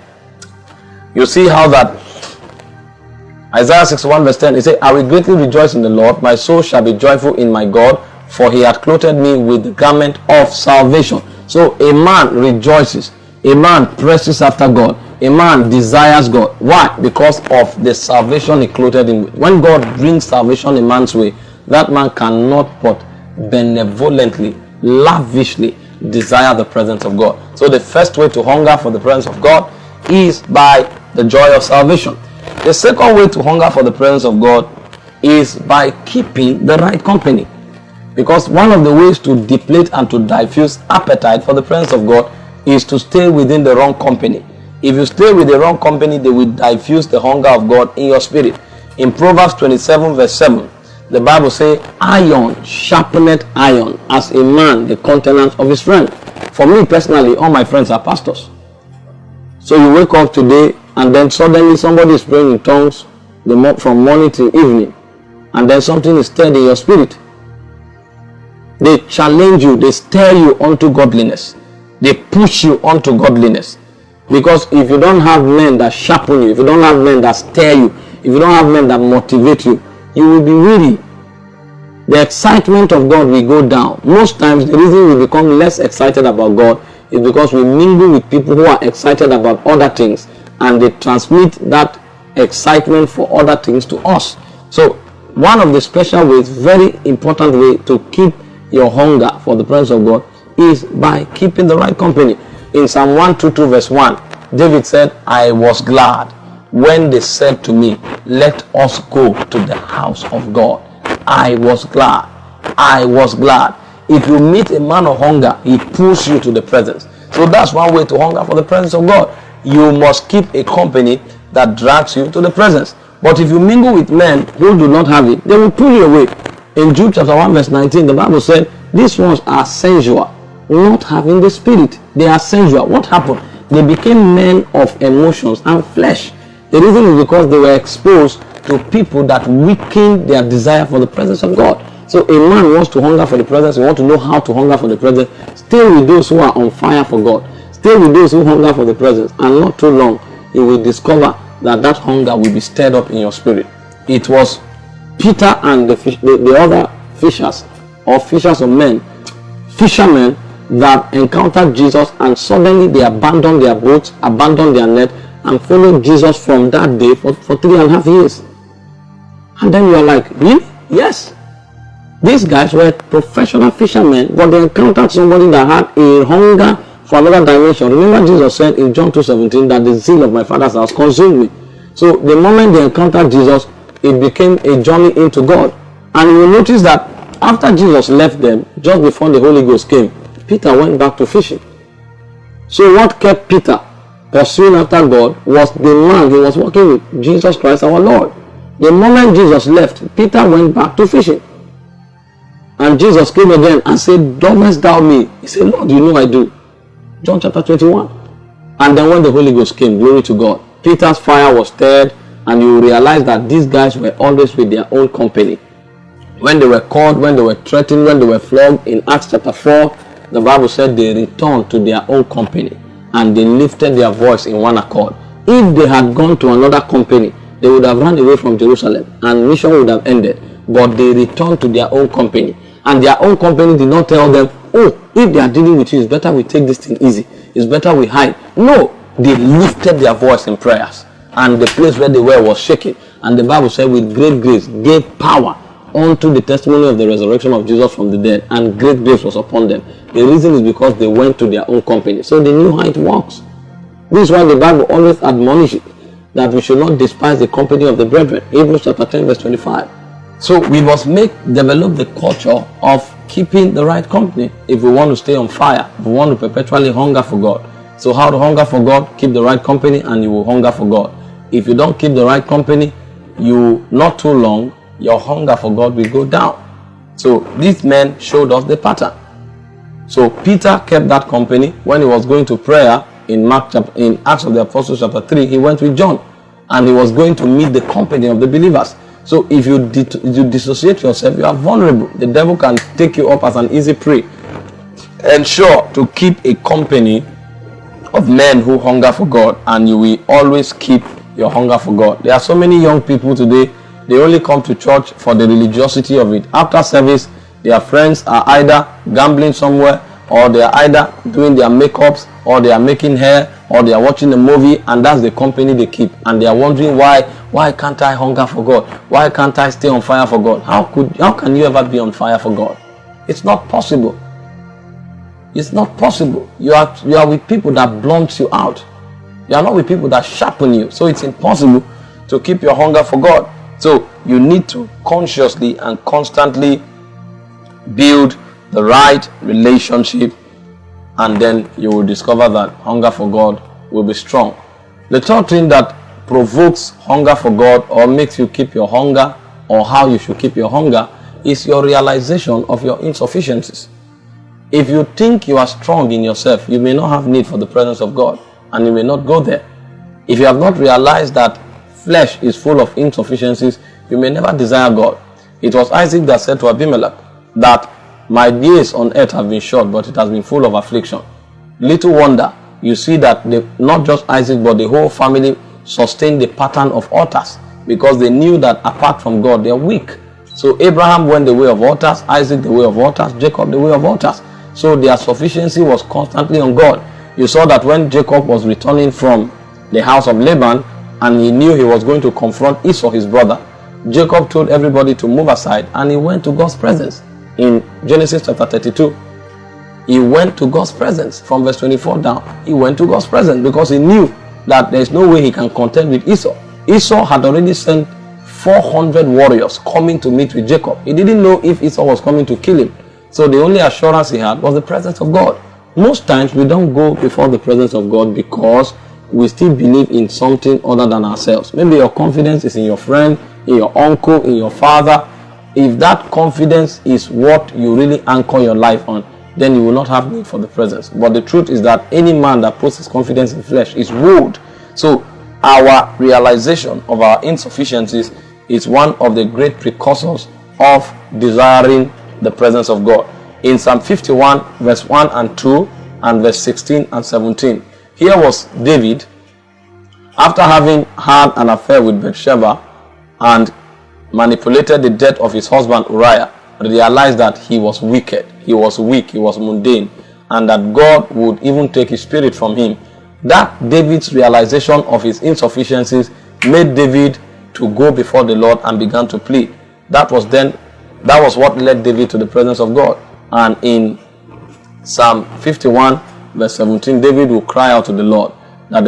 you see how that Isaiah 61 verse 10, it says, I will greatly rejoice in the Lord, my soul shall be joyful in my God, for he hath clothed me with the garment of salvation. So a man rejoices, a man presses after God, a man desires God. Why? Because of the salvation he clothed him with. When God brings salvation in man's way, that man cannot but benevolently, lavishly desire the presence of God. So the first way to hunger for the presence of God is by the joy of salvation. The second way to hunger for the presence of God is by keeping the right company. Because one of the ways to deplete and to diffuse appetite for the presence of God is to stay within the wrong company. If you stay with the wrong company, they will diffuse the hunger of God in your spirit. In Proverbs 27 verse 7, the Bible says, iron sharpeneth iron, as a man the countenance of his friend. For me personally, all my friends are pastors. So you wake up today and then suddenly somebody is praying in tongues from morning till evening, and then something is stirred in your spirit. They challenge you, they stir you unto godliness, they push you unto godliness. Because if you don't have men that sharpen you, if you don't have men that stir you, if you don't have men that motivate you, you will be weary. The excitement of God will go down. Most times the reason we become less excited about God is because we mingle with people who are excited about other things, and they transmit that excitement for other things to us. So one of the special ways, very important way to keep your hunger for the presence of God is by keeping the right company. In Psalm 122 verse 1, David said, I was glad when they said to me, let us go to the house of God. I was glad. I was glad. If you meet a man of hunger, he pulls you to the presence. So that's one way to hunger for the presence of God. You must keep a company that drags you to the presence. But if you mingle with men who do not have it, they will pull you away. In Jude chapter 1 verse 19, the Bible said, these ones are sensual, not having the spirit. They are sensual. What happened? They became men of emotions and flesh. The reason is because they were exposed to people that weakened their desire for the presence of God. So a man wants to hunger for the presence. You want to know how to hunger for the presence. Stay with those who are on fire for God. Stay with those who hunger for the presence. And not too long, you will discover that hunger will be stirred up in your spirit. It was Peter and the other fishers, or fishers of men, fishermen, that encountered Jesus, and suddenly they abandoned their boats, abandoned their net, and followed Jesus from that day for 3.5 years. And then you are like, really? Yes. These guys were professional fishermen, but they encountered somebody that had a hunger for another dimension. Remember, Jesus said in John 2:17 that the zeal of my Father's house consumed me. So the moment they encountered Jesus, it became a journey into God. And you will notice that after Jesus left them, just before the Holy Ghost came, Peter went back to fishing. So what kept Peter pursuing after God was the man he was working with, Jesus Christ our Lord. The moment Jesus left, Peter went back to fishing. And Jesus came again and said, "Doubtest thou me?" He said, "Lord, you know I do." John chapter 21. And then when the Holy Ghost came, glory to God, Peter's fire was stirred, and you realize that these guys were always with their own company. When they were caught, when they were threatened, when they were flogged, in Acts chapter 4, the Bible said they returned to their own company and they lifted their voice in one accord. If they had gone to another company, they would have run away from Jerusalem and mission would have ended. But they returned to their own company, and their own company did not tell them, "Oh, if they are dealing with you, it's better we take this thing easy. It's better we hide." No, they lifted their voice in prayers, and the place where they were was shaking. And the Bible said, with great grace gave power unto the testimony of the resurrection of Jesus from the dead, and great grace was upon them. The reason is because they went to their own company. So they knew how it works. This is why the Bible always admonishes that we should not despise the company of the brethren. Hebrews chapter 10 verse 25. So we must develop the culture of keeping the right company if we want to stay on fire, if we want to perpetually hunger for God. So how to hunger for God? Keep the right company and you will hunger for God. If you don't keep the right company, not too long, your hunger for God will go down. So these men showed us the pattern. So Peter kept that company. When he was going to prayer in Acts of the Apostles chapter 3, he went with John and he was going to meet the company of the believers. So if you dissociate yourself, you are vulnerable. The devil can take you up as an easy prey. Ensure to keep a company of men who hunger for God, and you will always keep your hunger for God. There are so many young people today, they only come to church for the religiosity of it. After service, their friends are either gambling somewhere, or they are either doing their makeups, or they are making hair, or they are watching a movie, and that's the company they keep. And they are wondering why can't I hunger for God? Why can't I stay on fire for God? How can you ever be on fire for God? It's not possible. It's not possible. You are with people that blunt you out. You are not with people that sharpen you. So it's impossible to keep your hunger for God. So you need to consciously and constantly build the right relationship, and then you will discover that hunger for God will be strong. The third thing that provokes hunger for God or makes you keep your hunger, or how you should keep your hunger, is your realization of your insufficiencies. If you think you are strong in yourself, you may not have need for the presence of God, and you may not go there. If you have not realized that flesh is full of insufficiencies, you may never desire God. It was Isaac that said to Abimelech that my days on earth have been short, but it has been full of affliction. Little wonder, you see that not just Isaac, but the whole family sustained the pattern of altars, because they knew that apart from God, they are weak. So Abraham went the way of altars, Isaac the way of altars, Jacob the way of altars. So their sufficiency was constantly on God. You saw that when Jacob was returning from the house of Laban, and he knew he was going to confront Esau, his brother, Jacob told everybody to move aside, and he went to God's presence. In Genesis chapter 32, he went to God's presence. From verse 24 down, he went to God's presence because he knew that there is no way he can contend with Esau. Esau had already sent 400 warriors coming to meet with Jacob. He didn't know if Esau was coming to kill him. So the only assurance he had was the presence of God. Most times we don't go before the presence of God because we still believe in something other than ourselves. Maybe your confidence is in your friend, in your uncle, in your father. If that confidence is what you really anchor your life on, then you will not have need for the presence. But the truth is that any man that puts his confidence in flesh is wood. So our realization of our insufficiencies is one of the great precursors of desiring the presence of God. In Psalm 51 verse 1 and 2 and verse 16 and 17, here was David, after having had an affair with Bathsheba and manipulated the death of his husband Uriah, realized that he was wicked, he was weak, he was mundane, and that God would even take his spirit from him. That David's realization of his insufficiencies made David to go before the Lord and began to plead. That was what led David to the presence of God. And in Psalm 51 verse 17, David will cry out to the Lord that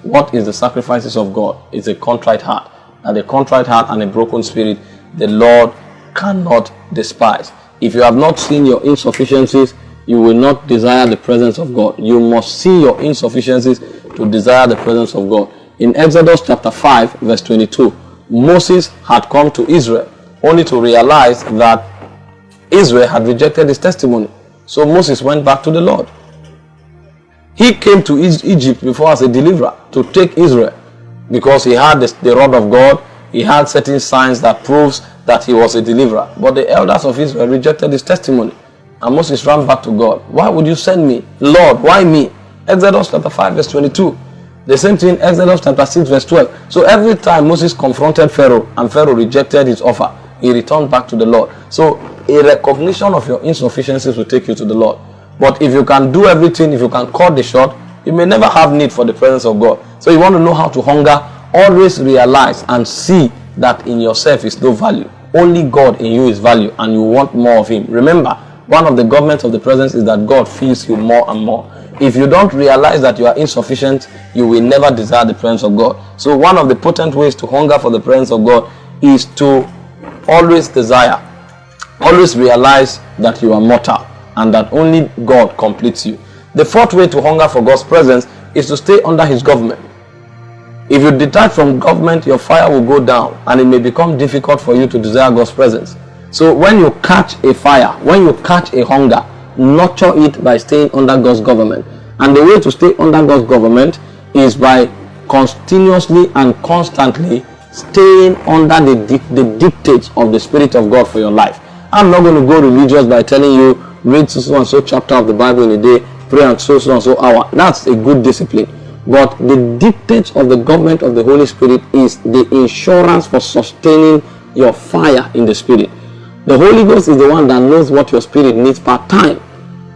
what is the sacrifices of God? It's a contrite heart. And a contrite heart and a broken spirit, the Lord cannot despise. If you have not seen your insufficiencies, you will not desire the presence of God. You must see your insufficiencies to desire the presence of God. In Exodus chapter 5 verse 22, Moses had come to Israel only to realize that Israel had rejected his testimony. So Moses went back to the Lord. He came to Egypt before as a deliverer to take Israel, because he had the rod of God. He had certain signs that proves that he was a deliverer. But the elders of Israel rejected his testimony. And Moses ran back to God. Why would you send me? Lord, why me? Exodus chapter 5 verse 22. The same thing in Exodus chapter 6 verse 12. So every time Moses confronted Pharaoh and Pharaoh rejected his offer, he returned back to the Lord. So a recognition of your insufficiencies will take you to the Lord. But if you can do everything, if you can cut the short, you may never have need for the presence of God. So you want to know how to hunger, always realize and see that in yourself is no value. Only God in you is value, and you want more of him. Remember, one of the governments of the presence is that God fills you more and more. If you don't realize that you are insufficient, you will never desire the presence of God. So one of the potent ways to hunger for the presence of God is to always desire, always realize that you are mortal and that only God completes you. The fourth way to hunger for God's presence is to stay under His government. If you detach from government, your fire will go down and it may become difficult for you to desire God's presence. So when you catch a fire, when you catch a hunger, nurture it by staying under God's government. And the way to stay under God's government is by continuously and constantly staying under the dictates of the Spirit of God for your life. I'm not going to go religious by telling you read so and so chapter of the Bible in a day, pray and so and so hour. That's a good discipline. But the dictates of the government of the Holy Spirit is the insurance for sustaining your fire in the Spirit. The Holy Ghost is the one that knows what your spirit needs per time.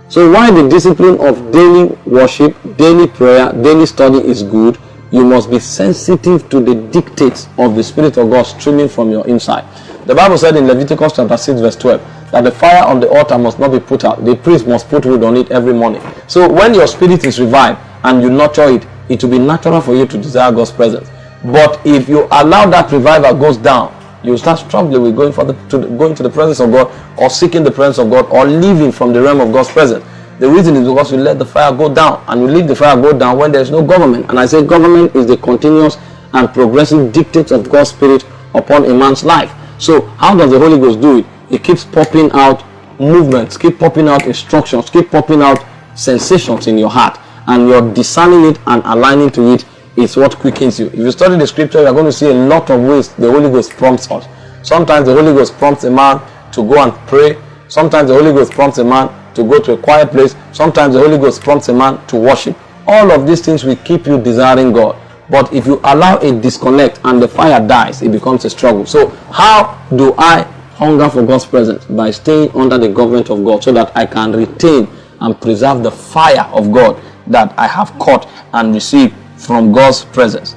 So while the discipline of daily worship, daily prayer, daily study is good, you must be sensitive to the dictates of the Spirit of God streaming from your inside. The Bible said in Leviticus chapter 6 verse 12 that the fire on the altar must not be put out. The priest must put wood on it every morning. So when your spirit is revived and you nurture it, it will be natural for you to desire God's presence. But if you allow that revival goes down, you start struggling with going to the presence of God, or seeking the presence of God, or living from the realm of God's presence. The reason is because you let the fire go down, and you leave the fire go down when there is no government. And I say government is the continuous and progressive dictates of God's Spirit upon a man's life. So how does the Holy Ghost do it? It keeps popping out movements, keep popping out instructions, keep popping out sensations in your heart, and you're discerning it and aligning to it. Is what quickens you. If you study the scripture, you're going to see a lot of ways the Holy Ghost prompts us. Sometimes the Holy Ghost prompts a man to go and pray. Sometimes the Holy Ghost prompts a man to go to a quiet place. Sometimes the Holy Ghost prompts a man to worship. All of these things will keep you desiring God. But if you allow a disconnect and the fire dies, it becomes a struggle. So how do I hunger for God's presence? By staying under the government of God, so that I can retain and preserve the fire of God that I have caught and received from God's presence.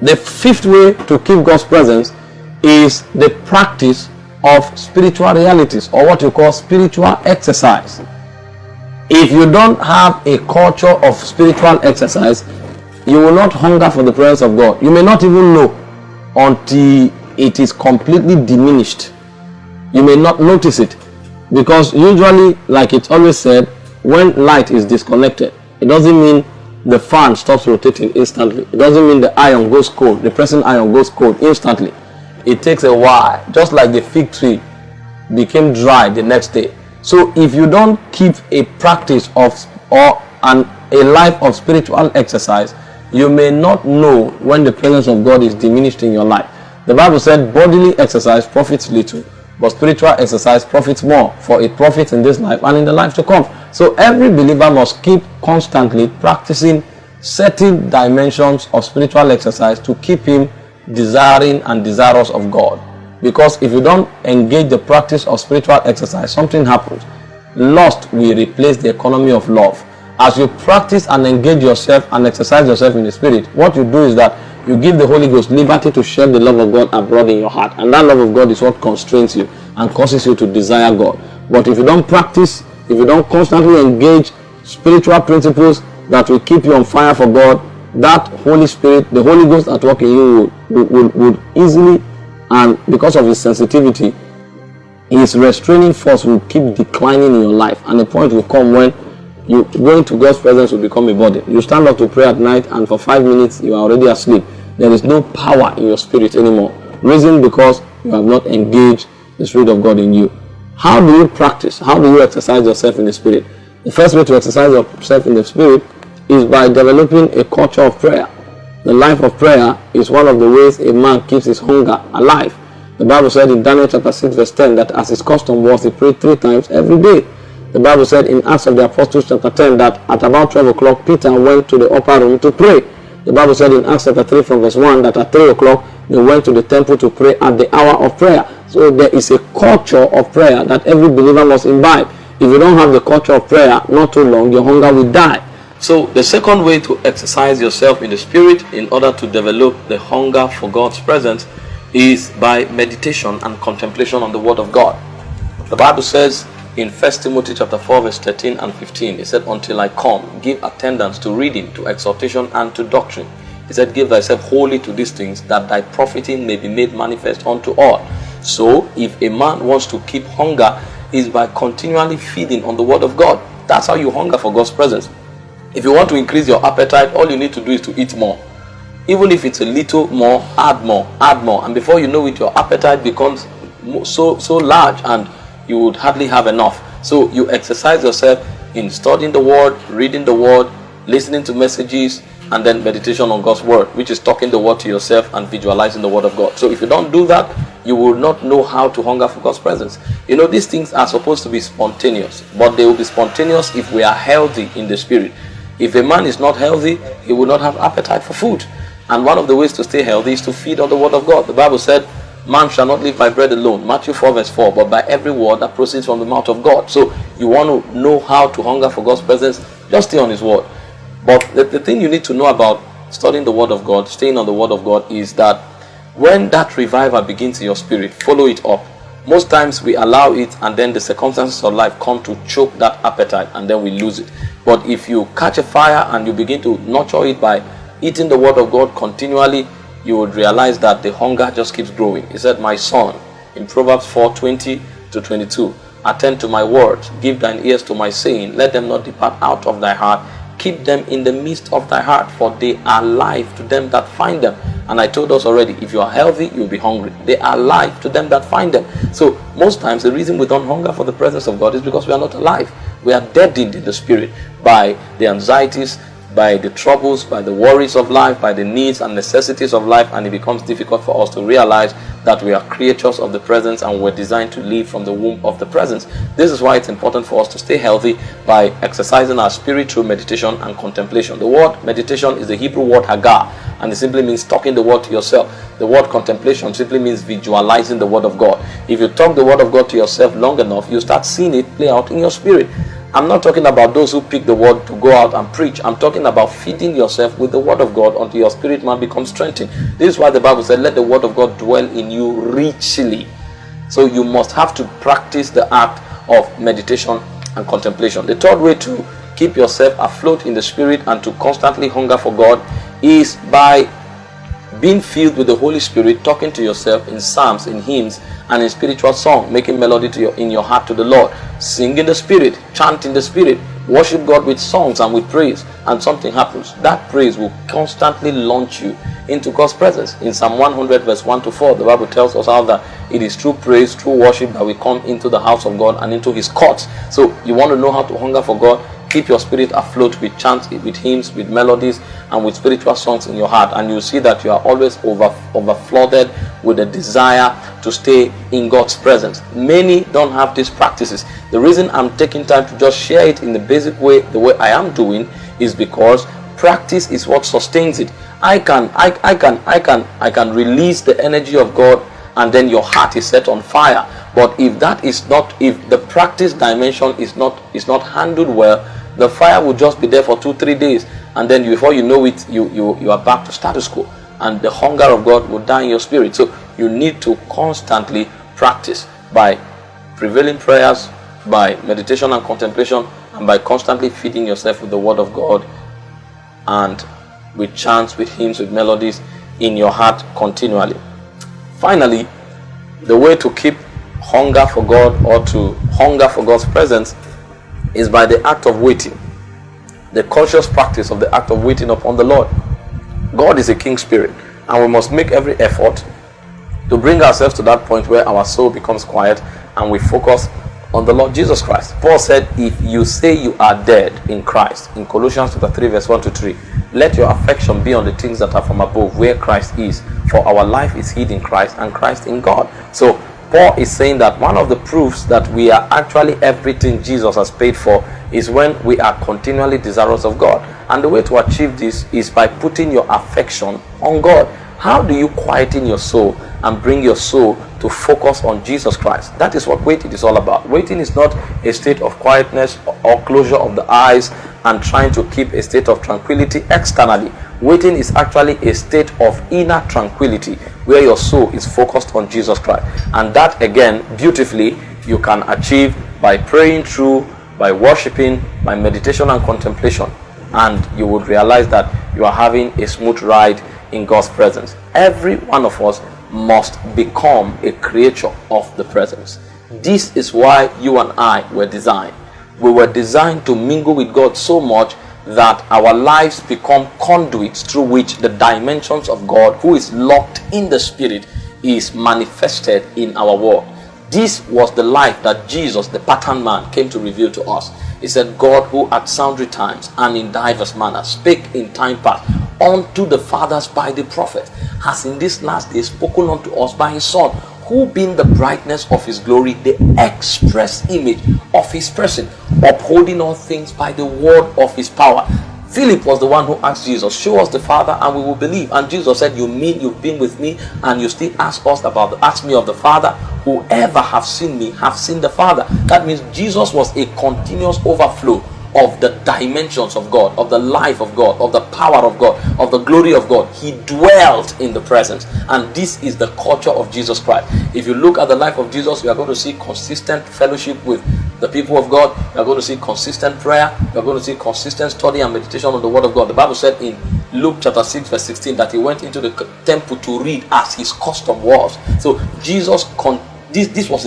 The fifth way to keep God's presence is the practice of spiritual realities, or what you call spiritual exercise. If you don't have a culture of spiritual exercise, you will not hunger for the presence of God. You may not even know until it is completely diminished. You may not notice it, because usually, like it's always said, when light is disconnected, it doesn't mean the fan stops rotating instantly. It doesn't mean the iron goes cold, the pressing iron goes cold instantly. It takes a while, just like the fig tree became dry the next day. So if you don't keep a practice of a life of spiritual exercise, you may not know when the presence of God is diminished in your life. The Bible said bodily exercise profits little, but spiritual exercise profits more, for it profits in this life and in the life to come. So every believer must keep constantly practicing certain dimensions of spiritual exercise to keep him desiring and desirous of God. Because if you don't engage the practice of spiritual exercise, something happens. Lust will replace the economy of love. As you practice and engage yourself and exercise yourself in the Spirit, what you do is that you give the Holy Ghost liberty to share the love of God abroad in your heart. And that love of God is what constrains you and causes you to desire God. But if you don't practice, if you don't constantly engage spiritual principles that will keep you on fire for God, that Holy Spirit, the Holy Ghost at work in you would easily, and because of his sensitivity, his restraining force will keep declining in your life. And the point will come when you going to God's presence will become a burden. You stand up to pray at night and for 5 minutes you are already asleep. There is no power in your spirit anymore. Reason because you have not engaged the Spirit of God in you. How do you practice? How do you exercise yourself in the Spirit? The first way to exercise yourself in the Spirit is by developing a culture of prayer. The life of prayer is one of the ways a man keeps his hunger alive. The Bible said in Daniel chapter 6 verse 10 that as his custom was, he prayed 3 times every day. The Bible said in Acts of the Apostles chapter 10 that at about 12 o'clock Peter went to the upper room to pray. The Bible said in Acts chapter 3 from verse 1 that at 3 o'clock they went to the temple to pray at the hour of prayer. So there is a culture of prayer that every believer must imbibe. If you don't have the culture of prayer, not too long, your hunger will die. So the second way to exercise yourself in the Spirit in order to develop the hunger for God's presence is by meditation and contemplation on the Word of God. The Bible says in 1 Timothy chapter 4 verse 13 and 15. He said, until I come, give attendance to reading, to exhortation, and to doctrine. He said, give thyself wholly to these things, that thy profiting may be made manifest unto all. So if a man wants to keep hunger, is by continually feeding on the word of God. That's how you hunger for God's presence. If you want to increase your appetite, all you need to do is to eat more. Even if it's a little more, add more, add more. And before you know it, your appetite becomes so large and you would hardly have enough. So you exercise yourself in studying the word, reading the word, listening to messages, and then meditation on God's word, which is talking the word to yourself and visualizing the word of God. So if you don't do that, you will not know how to hunger for God's presence. You know, these things are supposed to be spontaneous, but they will be spontaneous if we are healthy in the spirit. If a man is not healthy, he will not have appetite for food. And one of the ways to stay healthy is to feed on the word of God. The Bible said, man shall not live by bread alone, Matthew 4 verse 4, but by every word that proceeds from the mouth of God. So you want to know how to hunger for God's presence, just stay on his word. But the thing you need to know about studying the word of God, staying on the word of God, is that when that revival begins in your spirit, follow it up. Most times we allow it, and then the circumstances of life come to choke that appetite, and then we lose it. But if you catch a fire and you begin to nurture it by eating the word of God continually, you would realize that the hunger just keeps growing. He said, my son, in Proverbs 4:20-22, attend to my words, give thine ears to my saying, let them not depart out of thy heart, keep them in the midst of thy heart, for they are life to them that find them. And I told us already, if you are healthy, you'll be hungry. They are life to them that find them. So most times the reason we don't hunger for the presence of God is because we are not alive. We are deadened in the spirit by the anxieties, by the troubles, by the worries of life, by the needs and necessities of life, and it becomes difficult for us to realize that we are creatures of the presence and we're designed to live from the womb of the presence. This is why it's important for us to stay healthy by exercising our spirit through meditation and contemplation. The word meditation is the Hebrew word hagar, and it simply means talking the word to yourself. The word contemplation simply means visualizing the word of God. If you talk the word of God to yourself long enough, you start seeing it play out in your spirit. I'm not talking about those who pick the word to go out and preach. I'm talking about feeding yourself with the word of God until your spirit man becomes strengthened. This is why the Bible said, let the word of God dwell in you richly. So you must have to practice the act of meditation and contemplation. The third way to keep yourself afloat in the spirit and to constantly hunger for God is by being filled with the Holy Spirit, talking to yourself in psalms, in hymns, and in spiritual song, making melody in your heart to the Lord. Sing in the spirit, chant in the spirit, worship God with songs and with praise, and something happens. That praise will constantly launch you into God's presence. In Psalm 100 verse 1-4, the Bible tells us how that it is through praise, through worship, that we come into the house of God and into his courts. So you want to know how to hunger for God? Keep your spirit afloat with chants, with hymns, with melodies, and with spiritual songs in your heart, and you'll see that you are always overflooded with a desire to stay in God's presence. Many don't have these practices. The reason I'm taking time to just share it in the basic way, the way I am doing, is because practice is what sustains it. I can release the energy of God, and then your heart is set on fire. But if that is not, if the practice dimension is not handled well, the fire will just be there for 2-3 days, and then before you know it, you are back to status quo, and the hunger of God will die in your spirit. So you need to constantly practice by prevailing prayers, by meditation and contemplation, and by constantly feeding yourself with the word of God, and with chants, with hymns, with melodies in your heart continually. Finally, the way to keep hunger for God, or to hunger for God's presence, is by the act of waiting. The conscious practice of the act of waiting upon the Lord. God is a king spirit, and we must make every effort to bring ourselves to that point where our soul becomes quiet and we focus on the Lord Jesus Christ. Paul said, if you say you are dead in Christ, in Colossians chapter 3 verse 1-3, let your affection be on the things that are from above, where Christ is, for our life is hid in Christ, and Christ in God. So Paul is saying that one of the proofs that we are actually everything Jesus has paid for is when we are continually desirous of God. And the way to achieve this is by putting your affection on God. How do you quieten your soul and bring your soul to focus on Jesus Christ? That is what waiting is all about. Waiting is not a state of quietness or closure of the eyes and trying to keep a state of tranquility externally. Waiting is actually a state of inner tranquility where your soul is focused on Jesus Christ. And that, again, beautifully, you can achieve by praying through, by worshiping, by meditation and contemplation, and you would realize that you are having a smooth ride in God's presence. Every one of us must become a creature of the presence. This is why you and I were designed. We were designed to mingle with God so much that our lives become conduits through which the dimensions of God, who is locked in the Spirit, is manifested in our world. This was the life that Jesus, the pattern man, came to reveal to us. He said, God, who at sundry times and in diverse manners spake in time past unto the fathers by the prophet, has in this last day spoken unto us by his Son, who being the brightness of his glory, the express image of his person, upholding all things by the word of his power. Philip was the one who asked Jesus, show us the Father and we will believe. And Jesus said, you mean you've been with me and you still ask me of the Father? Whoever have seen me have seen the Father. That means Jesus was a continuous overflow of the dimensions of God, of the life of God, of the power of God, of the glory of God. He dwelt in the presence, and this is the culture of Jesus Christ. If you look at the life of Jesus, you are going to see consistent fellowship with the people of God. You are going to see consistent prayer. You are going to see consistent study and meditation on the word of God. The Bible said in Luke chapter 6 verse 16 that he went into the temple to read as his custom was. So Jesus this was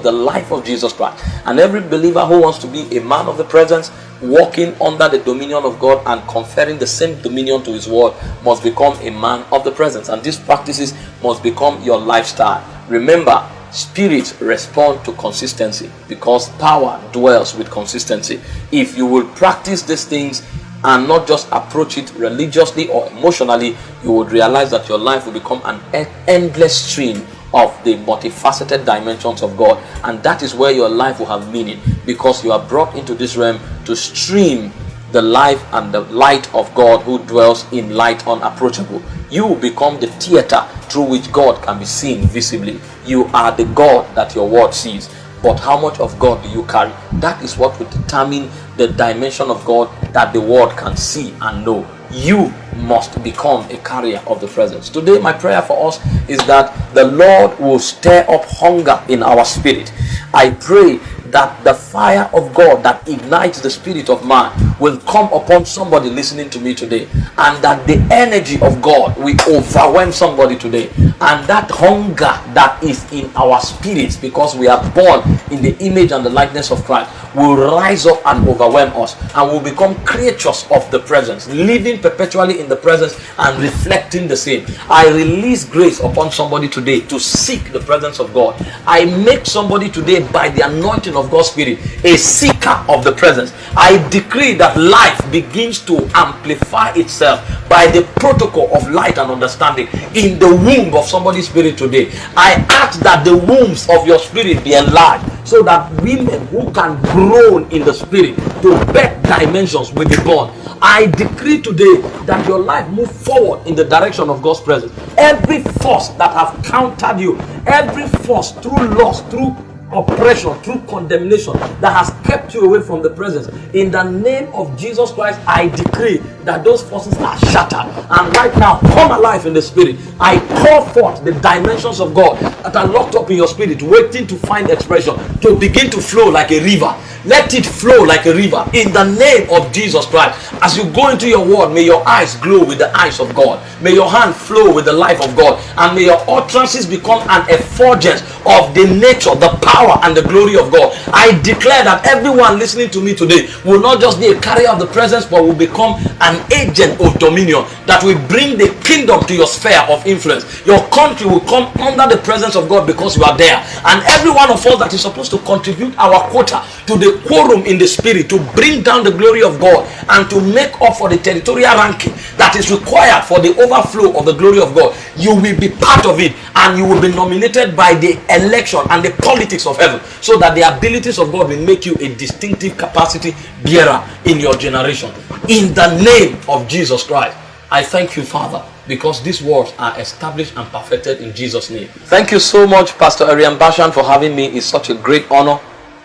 the life of Jesus Christ. And every believer who wants to be a man of the presence, walking under the dominion of God and conferring the same dominion to his word, must become a man of the presence. And these practices must become your lifestyle. Remember, spirits respond to consistency because power dwells with consistency. If you will practice these things and not just approach it religiously or emotionally, you would realize that your life will become an endless stream of the multifaceted dimensions of God. And that is where your life will have meaning, because you are brought into this realm to stream the life and the light of God, who dwells in light unapproachable. You will become the theater through which God can be seen visibly. You are the God that your word sees. But how much of God do you carry? That is what will determine the dimension of God that the world can see and know. You must become a carrier of the presence. Today, my prayer for us is that the Lord will stir up hunger in our spirit. I pray that the fire of God that ignites the spirit of man will come upon somebody listening to me today, and that the energy of God will overwhelm somebody today, and that hunger that is in our spirits, because we are born in the image and the likeness of Christ, will rise up and overwhelm us, and will become creatures of the presence, living perpetually in the presence and reflecting the same. I release grace upon somebody today to seek the presence of God. I make somebody today, by the anointing of God's Spirit, a seeker of the presence. I decree that life begins to amplify itself by the protocol of light and understanding in the womb of somebody's spirit today. I ask that the wombs of your spirit be enlarged, so that women who can groan in the spirit to birth dimensions will be born. I decree today that your life move forward in the direction of God's presence. Every force that have countered you, every force through loss, through oppression, through condemnation, that has kept you away from the presence, in the name of Jesus Christ, I decree that those forces are shattered and right now come alive in the spirit. I call forth the dimensions of God that are locked up in your spirit, waiting to find expression, to begin to flow like a river. Let it flow like a river in the name of Jesus Christ. As you go into your word, may your eyes glow with the eyes of God. May your hand flow with the life of God. And may your utterances become an effulgence of the nature, the power, and the glory of God. I declare that everyone listening to me today will not just be a carrier of the presence, but will become an agent of dominion that will bring the kingdom to your sphere of influence. Your country will come under the presence of God because you are there. And every one of us that is supposed to contribute our quota to the quorum in the spirit, to bring down the glory of God and to make up for the territorial ranking that is required for the overflow of the glory of God, you will be part of it, and you will be nominated by the election and the politics of heaven, so that the abilities of God will make you a distinctive capacity bearer in your generation. In the name of Jesus Christ, I thank you, Father, because these words are established and perfected in Jesus' name. Thank you so much, Pastor Arian Bashan, for having me. It's such a great honor.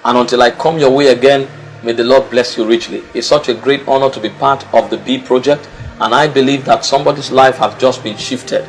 And until I come your way again, may the Lord bless you richly. It's such a great honor to be part of the B project. And I believe that somebody's life has just been shifted.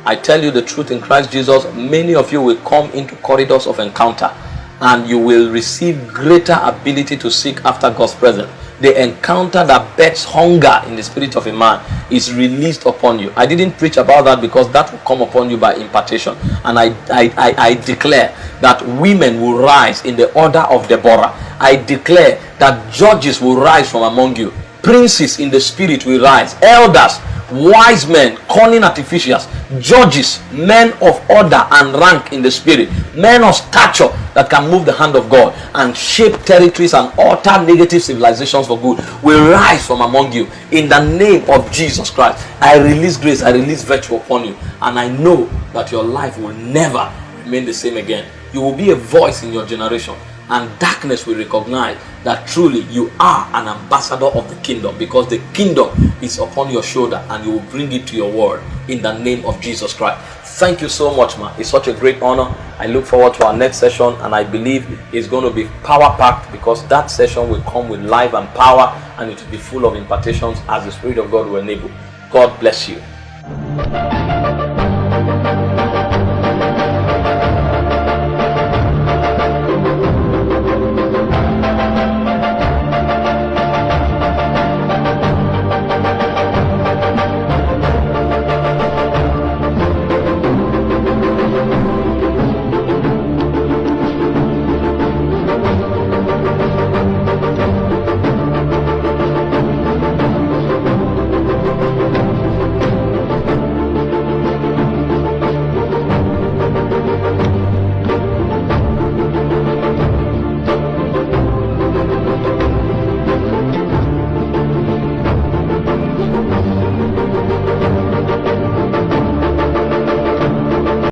I tell you the truth, in Christ Jesus, many of you will come into corridors of encounter. and you will receive greater ability to seek after God's presence. The encounter that bets hunger in the spirit of a man is released upon you. I didn't preach about that because that will come upon you by impartation. And I declare that women will rise in the order of Deborah. I declare that judges will rise from among you. Princes in the spirit will rise. Elders, wise men, cunning artificers, judges, men of order and rank in the spirit, men of stature that can move the hand of God and shape territories and alter negative civilizations for good will rise from among you in the name of Jesus Christ. I release grace, I release virtue upon you, and I know that your life will never remain the same again. You will be a voice in your generation, and darkness will recognize that truly you are an ambassador of the kingdom, because the kingdom is upon your shoulder and you will bring it to your world in the name of Jesus Christ. Thank you so much, man. It's such a great honor. I look forward to our next session, and I believe it's going to be power-packed, because that session will come with life and power, and it will be full of impartations as the Spirit of God will enable. God bless you.